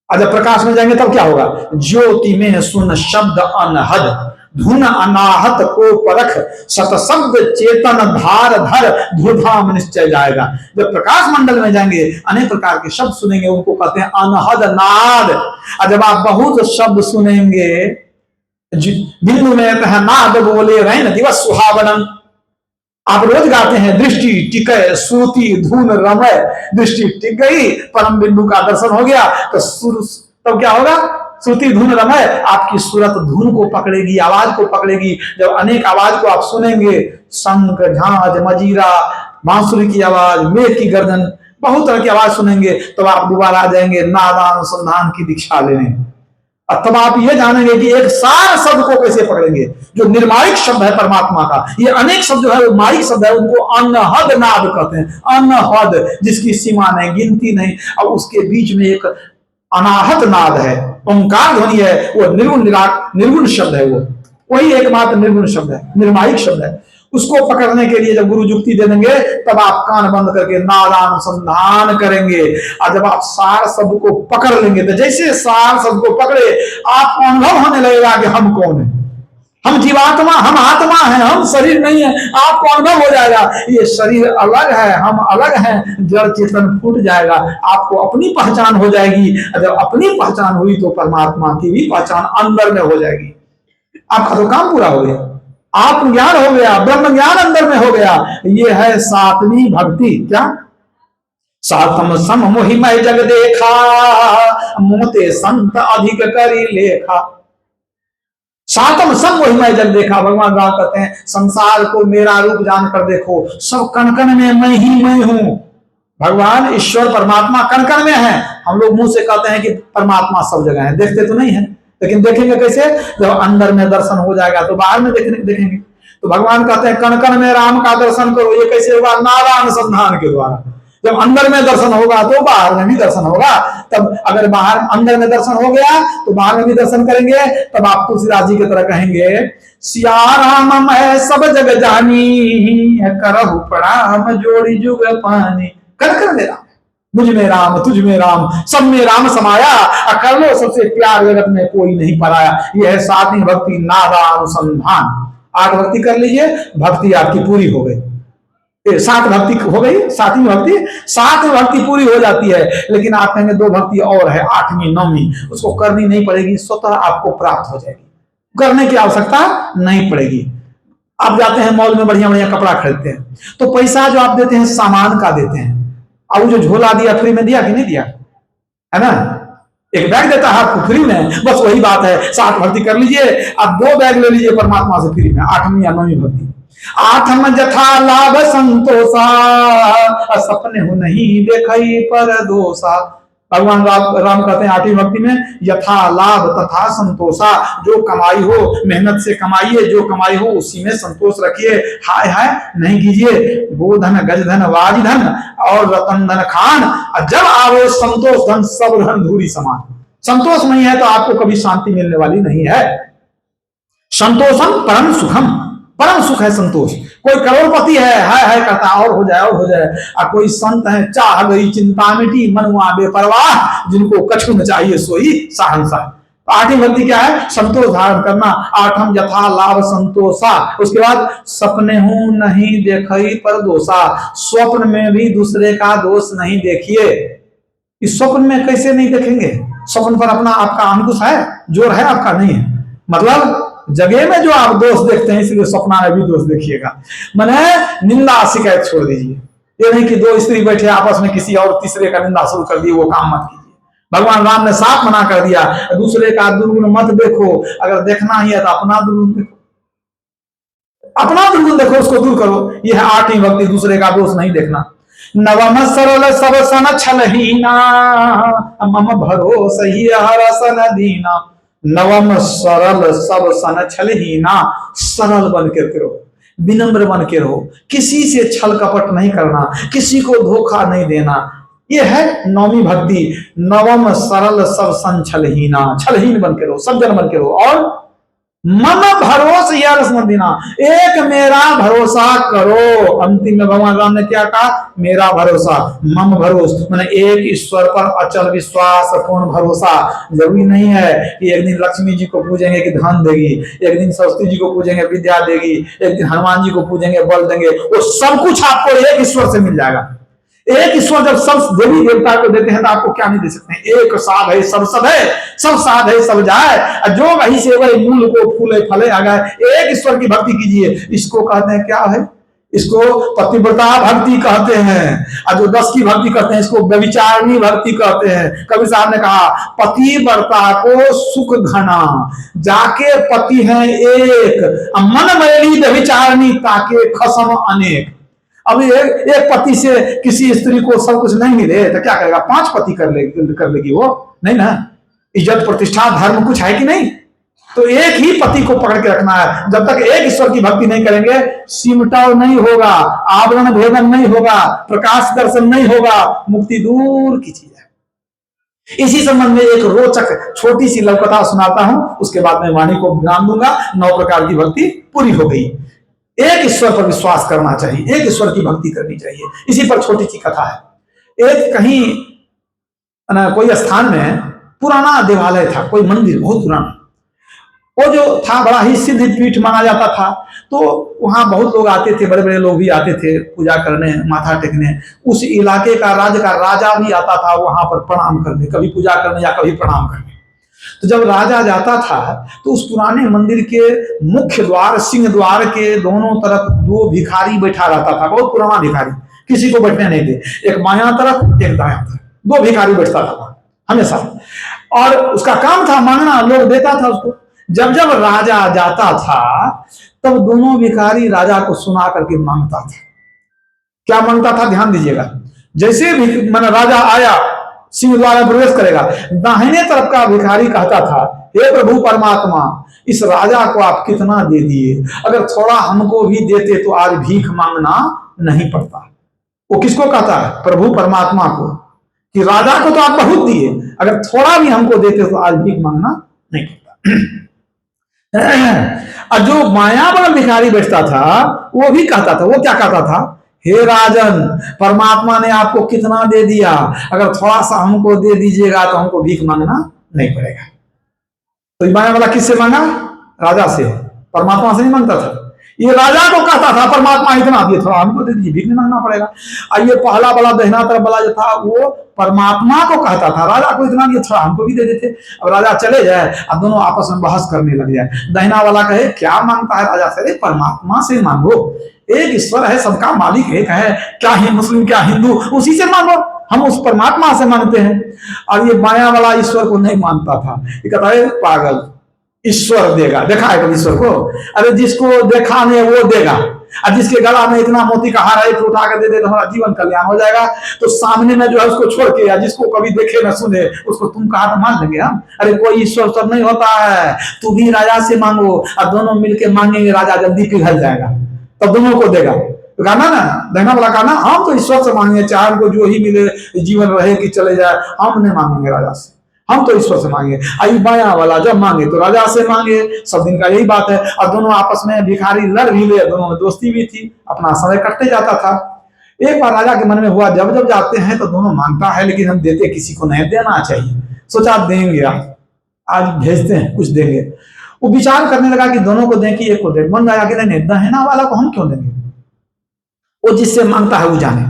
जब प्रकाश में जाएंगे तब क्या होगा, ज्योति में सुन शब्द अनहद, धुन अनाहत को परख, सतशब्द चेतन धार धर, धुरधाम निश्चय जाएगा। जब प्रकाश मंडल में जाएंगे अनेक प्रकार के शब्द सुनेंगे, उनको कहते हैं अनहद नाद। और जब आप बहुत शब्द सुनेंगे, बिंदु में कहते हैं नाद बोले रैन दिवस सुहावनम, आप रोज गाते हैं दृष्टि टिके श्रुति धुन रमय, दृष्टि टिक गई, परम बिंदु का दर्शन हो गया, तो तब क्या होगा, श्रुति धुन रमय, आपकी सूरत धुन को पकड़ेगी, आवाज को पकड़ेगी। जब अनेक आवाज को आप सुनेंगे, शंख झांझ मजीरा, बांसुरी की आवाज, मेघ की गर्जन, बहुत तरह की आवाज सुनेंगे, तब आप दोबारा आ जाएंगे नादानुसंधान की दीक्षा लेने। और तब आप ये जानेंगे कि एक सार शब्द को कैसे पकड़ेंगे, जो निर्मायिक शब्द है परमात्मा का। ये अनेक शब्द जो है मायिक शब्द है, उनको अनहद नाद कहते हैं। अनहद, जिसकी सीमा नहीं, गिनती नहीं, और उसके बीच में एक अनाहत नाद है, ओंकार ध्वनि है, वो निर्गुण शब्द है, वो वही एकमात्र निर्गुण शब्द है, निर्मायिक शब्द है। उसको पकड़ने के लिए जब गुरु युक्ति दे देंगे, तब आप कान बंद करके नादानुसंधान करेंगे। और जब आप सार शब्द को पकड़ लेंगे, तो जैसे सार शब्द को पकड़े, आपको अनुभव होने लगेगा कि हम कौन है, हम जीवात्मा, हम आत्मा हैं, हम शरीर नहीं है। आपको अनुभव हो जाएगा ये शरीर अलग है, हम अलग हैं, जड़ चेतन फूट जाएगा, आपको अपनी पहचान हो जाएगी। जब अपनी पहचान हुई तो परमात्मा की भी पहचान अंदर में हो जाएगी। आपका तो काम पूरा हो गया, आत्म ज्ञान हो गया, ब्रह्म ज्ञान अंदर में हो गया। ये है सातवीं भक्ति। क्या, सातम सम मोहिमय जग देखा, मोते संत अधिक करी लेखा। सातम सम मोहिमय जग देखा, भगवान राम कहते हैं संसार को मेरा रूप जानकर देखो, सब कण कण में मैं ही मैं हूं। भगवान ईश्वर परमात्मा कण कण में है। हम लोग मुंह से कहते हैं कि परमात्मा सब जगह है, देखते तो नहीं है। लेकिन देखेंगे कैसे? जब अंदर में दर्शन हो जाएगा तो बाहर में देखेंगे। तो भगवान कहते हैं कण कण में राम का दर्शन करो। ये कैसे होगा? नारानुसंधान के द्वारा। जब अंदर में दर्शन होगा तो बाहर में भी दर्शन होगा। तब अगर बाहर अंदर में दर्शन हो गया तो बाहर में भी दर्शन करेंगे। तब आप तुलसीदास जी की तरह कहेंगे, सिया राम मैं सब जग जानी, करहु प्रणाम जोड़ी जुग पानी। कर कर मेरा, मुझ में राम तुझ में राम, सब में राम समाया, कर लो सबसे प्यार जगत में कोई नहीं पराया। यह है सातवीं भक्ति, नादानुसंधान। 8 भक्ति कर लीजिए, भक्ति आपकी पूरी हो गई। 7 भक्ति हो गई, 7वीं भक्ति। 7 भक्ति पूरी हो जाती है। लेकिन आप कहेंगे 2 भक्ति और है, 8वीं 9वीं, उसको करनी नहीं पड़ेगी, स्वतः आपको प्राप्त हो जाएगी, करने की आवश्यकता नहीं पड़ेगी। आप जाते हैं मॉल में, बढ़िया बढ़िया कपड़ा खरीदते हैं, तो पैसा जो आप देते हैं सामान का देते हैं, अब जो झोला दिया फ्री में दिया कि नहीं दिया? है ना? एक बैग देता है आपको फ्री में, बस वही बात है। 7 भक्ति कर लीजिए, अब 2 बैग ले लीजिए परमात्मा से फ्री में, 8वीं या 9वीं भक्ति। आठम जथा लाभ संतोषा, सपने हो नहीं देखई पर दोषा। भगवान राम कहते हैं 8वीं भक्ति में, यथा लाभ तथा संतोषा, जो कमाई हो मेहनत से कमाइए, जो कमाई हो उसी में संतोष रखिए, हाय हाय नहीं कीजिए। गोधन गजधन वाजिधन और रतन धन खान, जब आवे संतोष धन सब धन धूरी समान। संतोष नहीं है तो आपको कभी शांति मिलने वाली नहीं है। संतोषम परम सुखम, परम सुख है संतोष। कोई करोड़पति है, हाय करता और हो जाए और हो जाए, और कोई संत है, चाह गई चिंता मिटी मनुआ बेपरवाह, जिनको कछु न चाहिए सोई सहनशाह। 8वीं भक्ति क्या है? संतोष धारण करना। 8म यथा लाभ संतोषा। उसके बाद सपने हूं नहीं देखई पर दोषा, स्वप्न में भी दूसरे का दोष नहीं देखिए। इस स्वप्न में कैसे नहीं देखेंगे? स्वप्न पर अपना आपका अंकुश है, जोर है आपका नहीं है। मतलब जगह में जो आप दोष देखते हैं, इसलिए सपना में भी दोष देखिएगा। मैंने निंदा शिकायत छोड़ दीजिए। ये नहीं कि 2 स्त्री बैठे आपस में किसी और तीसरे का निंदा शुरू कर दिए, वो काम मत कीजिए। भगवान राम ने साफ मना कर दिया, दूसरे का दुर्गुण मत देखो। अगर देखना ही है तो अपना दुर्गुण देखो, अपना दुर्गुण देखो, उसको दूर करो। यह है 8वीं भक्ति, दूसरे का दोष नहीं देखना। नवम सरल सब सन छलहीना, मम भरोसा ही हरसन दीना। नवम सरल सब सन छलहीना, सरल बन के रहो, विनम्र बन के रहो, किसी से छल कपट नहीं करना, किसी को धोखा नहीं देना। ये है 9वीं भक्ति। नवम सरल सब सन छलहीना, छलहीन बन के रहो, सज्जन बन के रहो। और मम भरोसा यार देना, एक मेरा भरोसा करो। अंतिम में भगवान राम ने क्या कहा? मेरा भरोसा, मम भरोसा, मैंने एक ईश्वर पर अचल विश्वास, पूर्ण भरोसा। जरूरी नहीं है कि एक दिन लक्ष्मी जी को पूजेंगे कि धन देगी, एक दिन सरस्वती जी को पूजेंगे विद्या देगी, एक दिन हनुमान जी को पूजेंगे बल देंगे। वो सब कुछ आपको एक ईश्वर से मिल जाएगा। एक ईश्वर जब सब देवी देवता को देते हैं तो आपको क्या नहीं दे सकते हैं? एक साध है सब है, सब साध है सब जाए, जो वही से वही मूल को फूले फले आ गए। एक ईश्वर की भक्ति कीजिए। इसको कहते हैं क्या है? इसको पतिव्रता भक्ति कहते हैं। और जो 10 की भक्ति करते हैं इसको व्यभिचारिणी भक्ति कहते हैं। कबीर साहब ने कहा, पतिव्रता को सुख घना, जाके पति है एक, मन मैली व्यभिचारिणी ताके खसम अनेक। अब एक पति से किसी स्त्री को सब कुछ नहीं मिले तो क्या करेगा? 5 पति कर लेगी वो? नहीं ना। इज्जत प्रतिष्ठा धर्म कुछ है कि नहीं? तो एक ही पति को पकड़ के रखना है। जब तक एक ईश्वर की भक्ति नहीं करेंगे, सिमटाव नहीं होगा, आवरण भेदन नहीं होगा, प्रकाश दर्शन नहीं होगा, मुक्ति दूर की चीज है। इसी संबंध में एक रोचक छोटी सी लौकता सुनाता हूं, उसके बाद मैं वाणी को विराम दूंगा। 9 प्रकार की भक्ति पूरी हो गई। एक ईश्वर पर विश्वास करना चाहिए, एक ईश्वर की भक्ति करनी चाहिए। इसी पर छोटी सी कथा है। एक कहीं कोई स्थान में पुराना देवालय था, कोई मंदिर बहुत पुराना, वो जो था बड़ा ही सिद्ध पीठ माना जाता था। तो वहां बहुत लोग आते थे, बड़े बड़े लोग भी आते थे पूजा करने, माथा टेकने। उस इलाके का राजा भी आता था वहां पर प्रणाम करने, कभी पूजा करने या कभी प्रणाम करने। तो जब राजा जाता था तो उस पुराने मंदिर के मुख्य द्वार, सिंह द्वार के दोनों तरफ 2 भिखारी बैठा रहता था। बहुत पुराना भिखारी, किसी को बैठने नहीं दे, एक बायां तरफ एक दायां तरफ, 2 भिखारी बैठता था हमेशा। और उसका काम था मांगना, लोग देता था उसको। जब जब राजा जाता था तब दोनों भिखारी राजा को सुना करके मांगता था। क्या मांगता था? ध्यान दीजिएगा। जैसे भी राजा आया, सिंह द्वार में प्रवेश करेगा, दाहिने तरफ का भिखारी कहता था, हे प्रभु परमात्मा, इस राजा को आप कितना दे दिए, अगर थोड़ा हमको भी देते तो आज भीख मांगना नहीं पड़ता। वो किसको कहता है? प्रभु परमात्मा को, कि राजा को तो आप बहुत दिए, अगर थोड़ा भी हमको देते तो आज भीख मांगना नहीं पड़ता। और जो माया बगल भिखारी बैठता था वो भी कहता था, वो क्या कहता था? हे राजन, परमात्मा ने आपको कितना दे दिया, अगर थोड़ा सा हमको दे दीजिएगा तो हमको भीख मांगना नहीं पड़ेगा। तो माया वाला किससे मांगा? राजा से, परमात्मा से नहीं मांगता था। ये राजा को कहता था परमात्मा इतना दिए, थोड़ा हमको दे दीजिए, भीख नहीं मांगना पड़ेगा। और ये पहला वाला दहिना तरफ वाला जो था वो परमात्मा को कहता था, राजा को इतना दिए, थोड़ा हमको भी दे देते। अब राजा चले जाए, अब दोनों आपस में बहस करने लग जाए। दहिना वाला कहे क्या मांगता है राजा से? अरे परमात्मा से मांगो, एक ईश्वर है, सबका मालिक एक है, क्या ही मुस्लिम क्या हिंदू, उसी से मांगो, हम उस परमात्मा से मांगते हैं। और ये माया वाला ईश्वर को नहीं मानता था, ये कहता है पागल, ईश्वर देगा, देखा है कभी ईश्वर को? अरे जिसको देखा नहीं वो देगा, और जिसके गला में इतना मोती का हार है उठा के दे दे तो हमारा जीवन कल्याण हो जाएगा। तो सामने में जो है उसको छोड़ के, या जिसको कभी देखे न सुने उसको तुम कहा तो मान लेंगे हम? अरे कोई ईश्वर सब नहीं होता है, तू भी राजा से मांगो, और दोनों मिलके मांगेंगे, राजा जल्दी पिघल जाएगा, तब दोनों को देगा। तो कहना ना, देना वाला कहना हम तो ईश्वर से मांगेंगे, चाहे हमको जो ही मिले, जीवन रहे कि चले जाए, हम नहीं मांगेंगे राजा से, हम तो ईश्वर से मांगे। आई माया वाला जब मांगे तो राजा से मांगे, सब दिन का यही बात है। और दोनों आपस में भिखारी लड़ भी ले, दोनों में दोस्ती भी थी, अपना समय कटते जाता था। एक बार राजा के मन में हुआ, जब जब जाते हैं तो दोनों मांगता है लेकिन हम देते किसी को नहीं, देना चाहिए। सोचा देंगे, आज भेजते हैं, कुछ देंगे। वो विचार करने लगा कि दोनों को दें कि एक को दें। मन आया कि नहीं, दहिना वाला को हम क्यों देंगे, वो जिससे मांगता है वो जाने,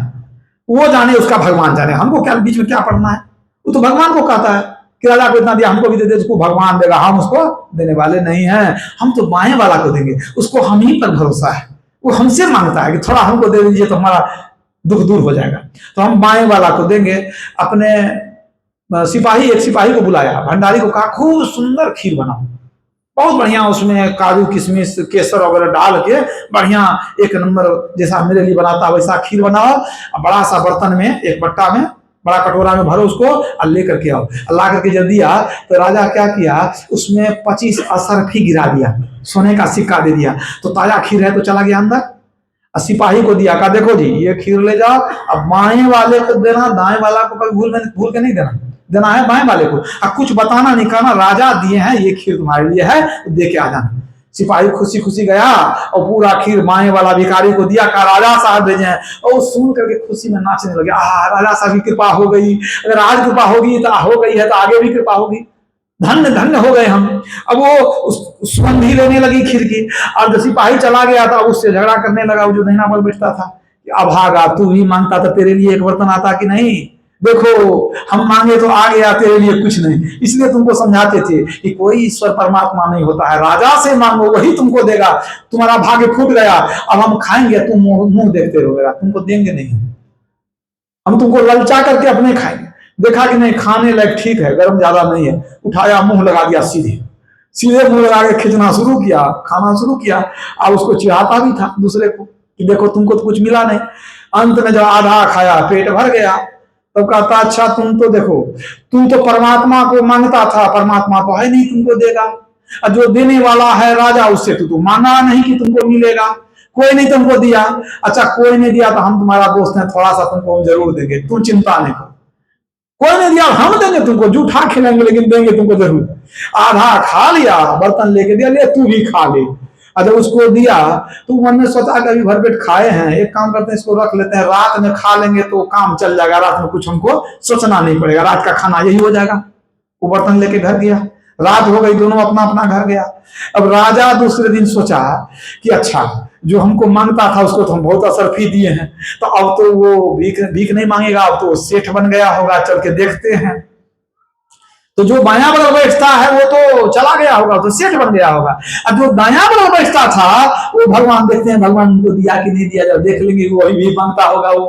वो जाने, उसका भगवान जाने, हमको क्या बीच में क्या पढ़ना है। वो तो भगवान को कहता है कि राजा को इतना दिया, हमको भी दे दे, उसको भगवान देगा, हम उसको देने वाले नहीं हैं, हम तो बाएं वाला को देंगे, उसको हम ही पर भरोसा है, वो हमसे मांगता है कि थोड़ा हमको दे दीजिए तो हमारा दुख दूर हो जाएगा, तो हम बाएं वाला को देंगे। अपने सिपाही, एक सिपाही को बुलाया, भंडारी को कहा खूब सुंदर खीर बनाओ, बहुत बढ़िया, उसमें काजू किशमिश केसर वगैरह डाल के बढ़िया एक नंबर जैसा मेरे लिए बनाता वैसा खीर बनाओ, बड़ा सा बर्तन में, एक बट्टा में, बड़ा कटोरा में भरो उसको और लेकर के आओ। ला करके जब दिया तो राजा क्या किया, उसमें 25 असरफी गिरा दिया, सोने का सिक्का दे दिया। तो ताजा खीर है तो चला गया अंदर, और सिपाही को दिया, कहा देखो जी ये खीर ले जाओ, अब बाएं वाले को देना, दाएं वाला को कभी भूल के नहीं देना, देना है बाएं वाले को। अब कुछ बताना नहीं, कहना राजा दिए हैं, ये खीर तुम्हारे लिए है, तो दे के आ जाना। सिपाही खुशी खुशी गया और पूरा खीर बाएं वाला भिखारी को दिया, कहा राजा साहब भेजे हैं। और सुन करके खुशी में नाचने लगे, राजा साहब की कृपा हो गई, अगर आज कृपा होगी तो हो गई है तो आगे भी कृपा होगी, धन्य धन्य हो गए हम। अब वो सुगंध ही लेने लगी खीर की। और जब सिपाही चला गया था उससे झगड़ा करने लगा, वो जो दहिना पर बैठता था, अभागा तू भी मांगता था, तेरे लिए एक बर्तन आता कि नहीं, देखो हम मांगे तो आ गया, तेरे लिए कुछ नहीं। इसलिए तुमको समझाते थे कि कोई ईश्वर परमात्मा नहीं होता है, राजा से मांगो वही तुमको देगा, तुम्हारा भाग्य फूट गया, अब हम खाएंगे तुम मुंह देखते रहोगे, तुमको देंगे नहीं, हम तुमको ललचा करके अपने खाएंगे। देखा कि नहीं खाने लायक ठीक है, गर्म ज्यादा नहीं है, उठाया मुंह लगा दिया, सीधे सीधे मुंह लगा के खींचना शुरू किया, खाना शुरू किया। अब उसको चिढ़ाता भी था दूसरे को कि देखो तुमको तो कुछ मिला नहीं। अंत में जब आधा खाया, पेट भर गया, तो कहता अच्छा तुम तो देखो, तुम तो परमात्मा को मांगता था, परमात्मा तो है नहीं तुमको देगा, और जो देने वाला है राजा, उससे तो मांगा नहीं कि तुमको मिलेगा, कोई नहीं तुमको दिया। अच्छा कोई नहीं दिया तो हम तुम्हारा दोस्त हैं, थोड़ा सा तुमको हम जरूर देंगे, तुम चिंता नहीं करो, कोई नहीं दिया हम देंगे तुमको, जूठा खिलाएंगे लेकिन देंगे तुमको जरूर। आधा खा लिया, बर्तन लेके दिया, ले तू भी खा ले। जब उसको दिया तो मन में सोचा कि अभी भर पेट खाए हैं, एक काम करते हैं इसको रख लेते हैं, रात में खा लेंगे तो काम चल जाएगा, रात में कुछ हमको सोचना नहीं पड़ेगा, रात का खाना यही हो जाएगा। वो बर्तन लेके घर गया, रात हो गई, दोनों अपना अपना घर गया। अब राजा दूसरे दिन सोचा कि अच्छा जो हमको मांगता था उसको तो हम बहुत असरफी दिए हैं, तो अब तो वो भीख नहीं मांगेगा, अब तो सेठ बन गया होगा, चल के देखते हैं। तो जो बायां बगल बैठता है वो तो चला गया होगा, तो सेठ बन गया होगा, और जो दायां बगल बैठता था वो भगवान देखते हैं, भगवान उनको दिया कि नहीं दिया, जब देख लेंगे वो अभी भी मांगता होगा। वो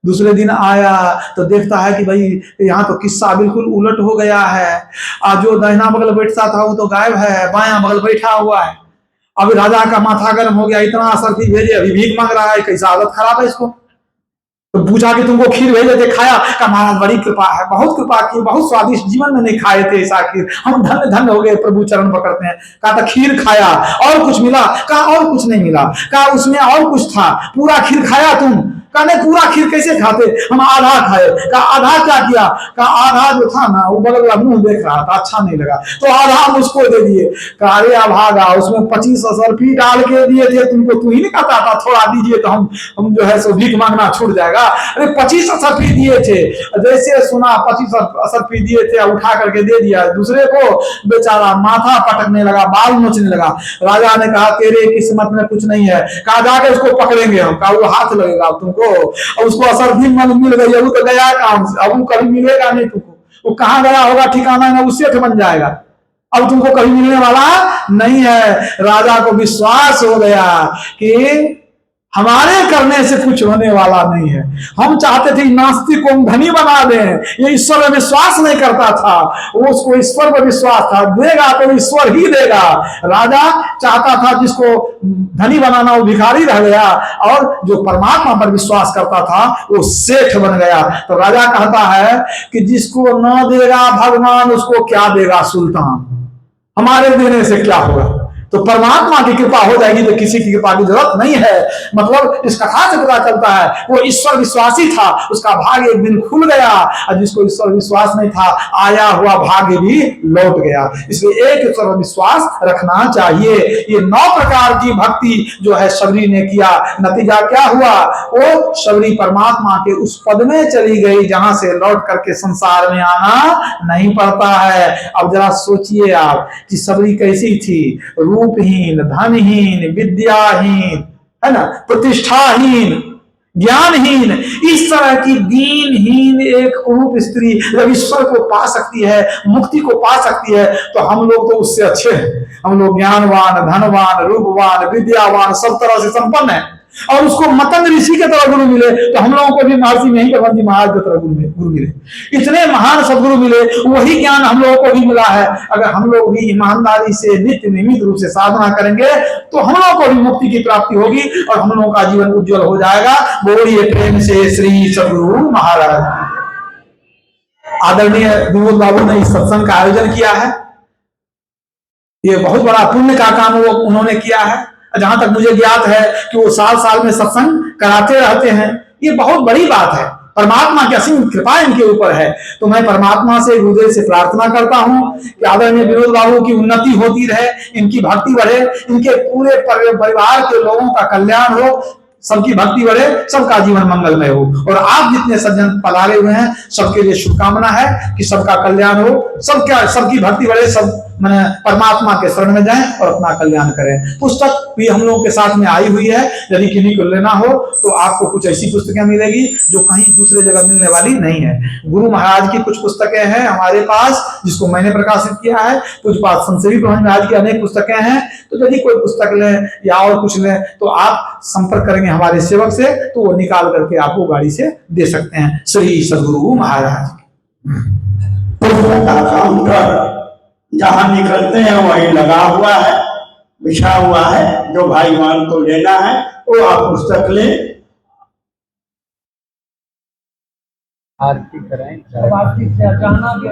दूसरे दिन आया तो देखता है कि भाई यहाँ तो किस्सा बिल्कुल उलट हो गया है, और जो दाहिना बगल बैठता था वो तो गायब है, बायां बगल बैठा हुआ है। अभी राजा का माथा गर्म हो गया, इतना असरफी भेजे, अभी भीख मांग रहा है, कैसा आदत खराब है इसको। तो पूछा कि तुमको खीर भेजे थे, खाया? कहा महाराज बड़ी कृपा है, बहुत कृपा की, बहुत स्वादिष्ट, जीवन में नहीं खाए थे ऐसा खीर, हम धन्य धन्य हो गए, प्रभु चरण पकड़ते हैं। कहा था खीर खाया, और कुछ मिला? कहा और कुछ नहीं मिला। कहा उसमें और कुछ था, पूरा खीर खाया तुम? कहा नहीं, पूरा खीर कैसे खाते, हम आधा खाए। कहा आधा क्या किया? कहा आधा जो था ना, वो बगल वाला मुंह देख रहा था, अच्छा नहीं लगा, तो आधा हम उसको दे दिए। कहा अरे अभागा, उसमें 25 रुपये डाल के दिए थे तुमको, तू ही नहीं कहता था थोड़ा दीजिए तो हम जो है सो भीख मांगना छूट जाएगा। अरे 25 रुपये दिए थे, जैसे सुना 25 रुपये दिए थे, उठा करके दे दिया दूसरे को, बेचारा माथा पटकने लगा, बाल नोचने लगा। राजा ने कहा तेरे किस्मत में कुछ नहीं है। कहा जाके उसको पकड़ेंगे हम। कहा वो हाथ लगेगा तुमको, और उसको असर भी मिल गई, अब तो गया काम से, अब कभी मिलेगा नहीं तुमको, वो कहां गया होगा ठिकाना ना, उससे बन जाएगा, अब तुमको कभी मिलने वाला नहीं है। राजा को विश्वास हो गया कि हमारे करने से कुछ होने वाला नहीं है। हम चाहते थे नास्तिक को धनी बना दें, ये ईश्वर में विश्वास नहीं करता था, वो उसको ईश्वर पर विश्वास था, देगा तो ईश्वर ही देगा। राजा चाहता था जिसको धनी बनाना वो भिखारी रह गया, और जो परमात्मा पर विश्वास करता था वो सेठ बन गया। तो राजा कहता है कि जिसको न देगा भगवान उसको क्या देगा सुल्तान, हमारे देने से क्या होगा। तो परमात्मा की कृपा हो जाएगी तो किसी की कृपा की जरूरत नहीं है। मतलब इस कथा से पता चलता है वो ईश्वर विश्वासी था, उसका भाग्य एक दिन खुल गया, और जिसको ईश्वर विश्वास नहीं था आया हुआ भाग्य भी लौट गया। इसलिए एक ईश्वर विश्वास रखना चाहिए। ये 9 प्रकार की भक्ति जो है शबरी ने किया, नतीजा क्या हुआ? वो शबरी परमात्मा के उस पद में चली गई जहां से लौट करके संसार में आना नहीं पड़ता है। अब जरा सोचिए आप कि शबरी कैसी थी, रूपहीन, धनहीन, विद्याहीन, है ना, प्रतिष्ठाहीन, ज्ञानहीन, इस तरह की दीनहीन एक कुरूप स्त्री जब ईश्वर को पा सकती है, मुक्ति को पा सकती है, तो हम लोग तो उससे अच्छे हैं। हम लोग ज्ञानवान, धनवान, रूपवान, विद्यावान, सब तरह से संपन्न है, और उसको मतंग ऋषि के तरह गुरु मिले, तो हम लोगों को भी महर्षि महीपत जी महाराज के तरह गुरु मिले। इतने महान सदगुरु मिले, वही ज्ञान हम लोगों को भी मिला है। अगर हम लोग भी ईमानदारी से नित्य नियमित रूप से साधना करेंगे तो हम लोगों को भी मुक्ति की प्राप्ति होगी, और हम लोगों का जीवन उज्जवल हो जाएगा। बोलिए प्रेम से श्री सदगुरु महाराज। आदरणीय विनोद बाबू ने इस सत्संग का आयोजन किया है, ये बहुत बड़ा पुण्य का काम वो उन्होंने किया है। जहां तक मुझे ज्ञात है कि वो साल साल में सत्संग कराते रहते हैं, ये बहुत बड़ी बात है। परमात्मा की असीम कृपा इनके ऊपर है। तो मैं परमात्मा से, गुरुदेव से प्रार्थना करता हूं कि आदरणीय विनोद बाबू की उन्नति होती रहे, इनकी भक्ति बढ़े, इनके पूरे परिवार के लोगों का कल्याण हो, सबकी भक्ति बढ़े, सबका जीवन मंगलमय हो। और आप जितने सज्जन पधारे हुए हैं सबके लिए शुभकामना है कि सबका कल्याण हो, सबकी भक्ति बढ़े, सब मैंने परमात्मा के शरण में जाएं और अपना कल्याण करें। पुस्तक भी हम लोगों के साथ में आई हुई है, यदि किन्हीं को लेना हो तो आपको कुछ ऐसी पुस्तकें मिलेगी जो कहीं दूसरे जगह मिलने वाली नहीं है। गुरु महाराज की कुछ पुस्तकें हैं हमारे पास जिसको मैंने प्रकाशित किया है, कुछ पास संत सेवी प्रभु महाराज की अनेक पुस्तकें हैं। तो यदि कोई पुस्तक लें या और कुछ लें तो आप संपर्क करेंगे हमारे सेवक से, तो वो निकाल करके आपको गाड़ी से दे सकते हैं। श्री सदगुरु महाराज। जहां निकलते हैं वहीं लगा हुआ है, बिछा हुआ है, जो भाईवान को लेना है वो आप पुस्तक ले। आरती कराएं, आरती से जाना भी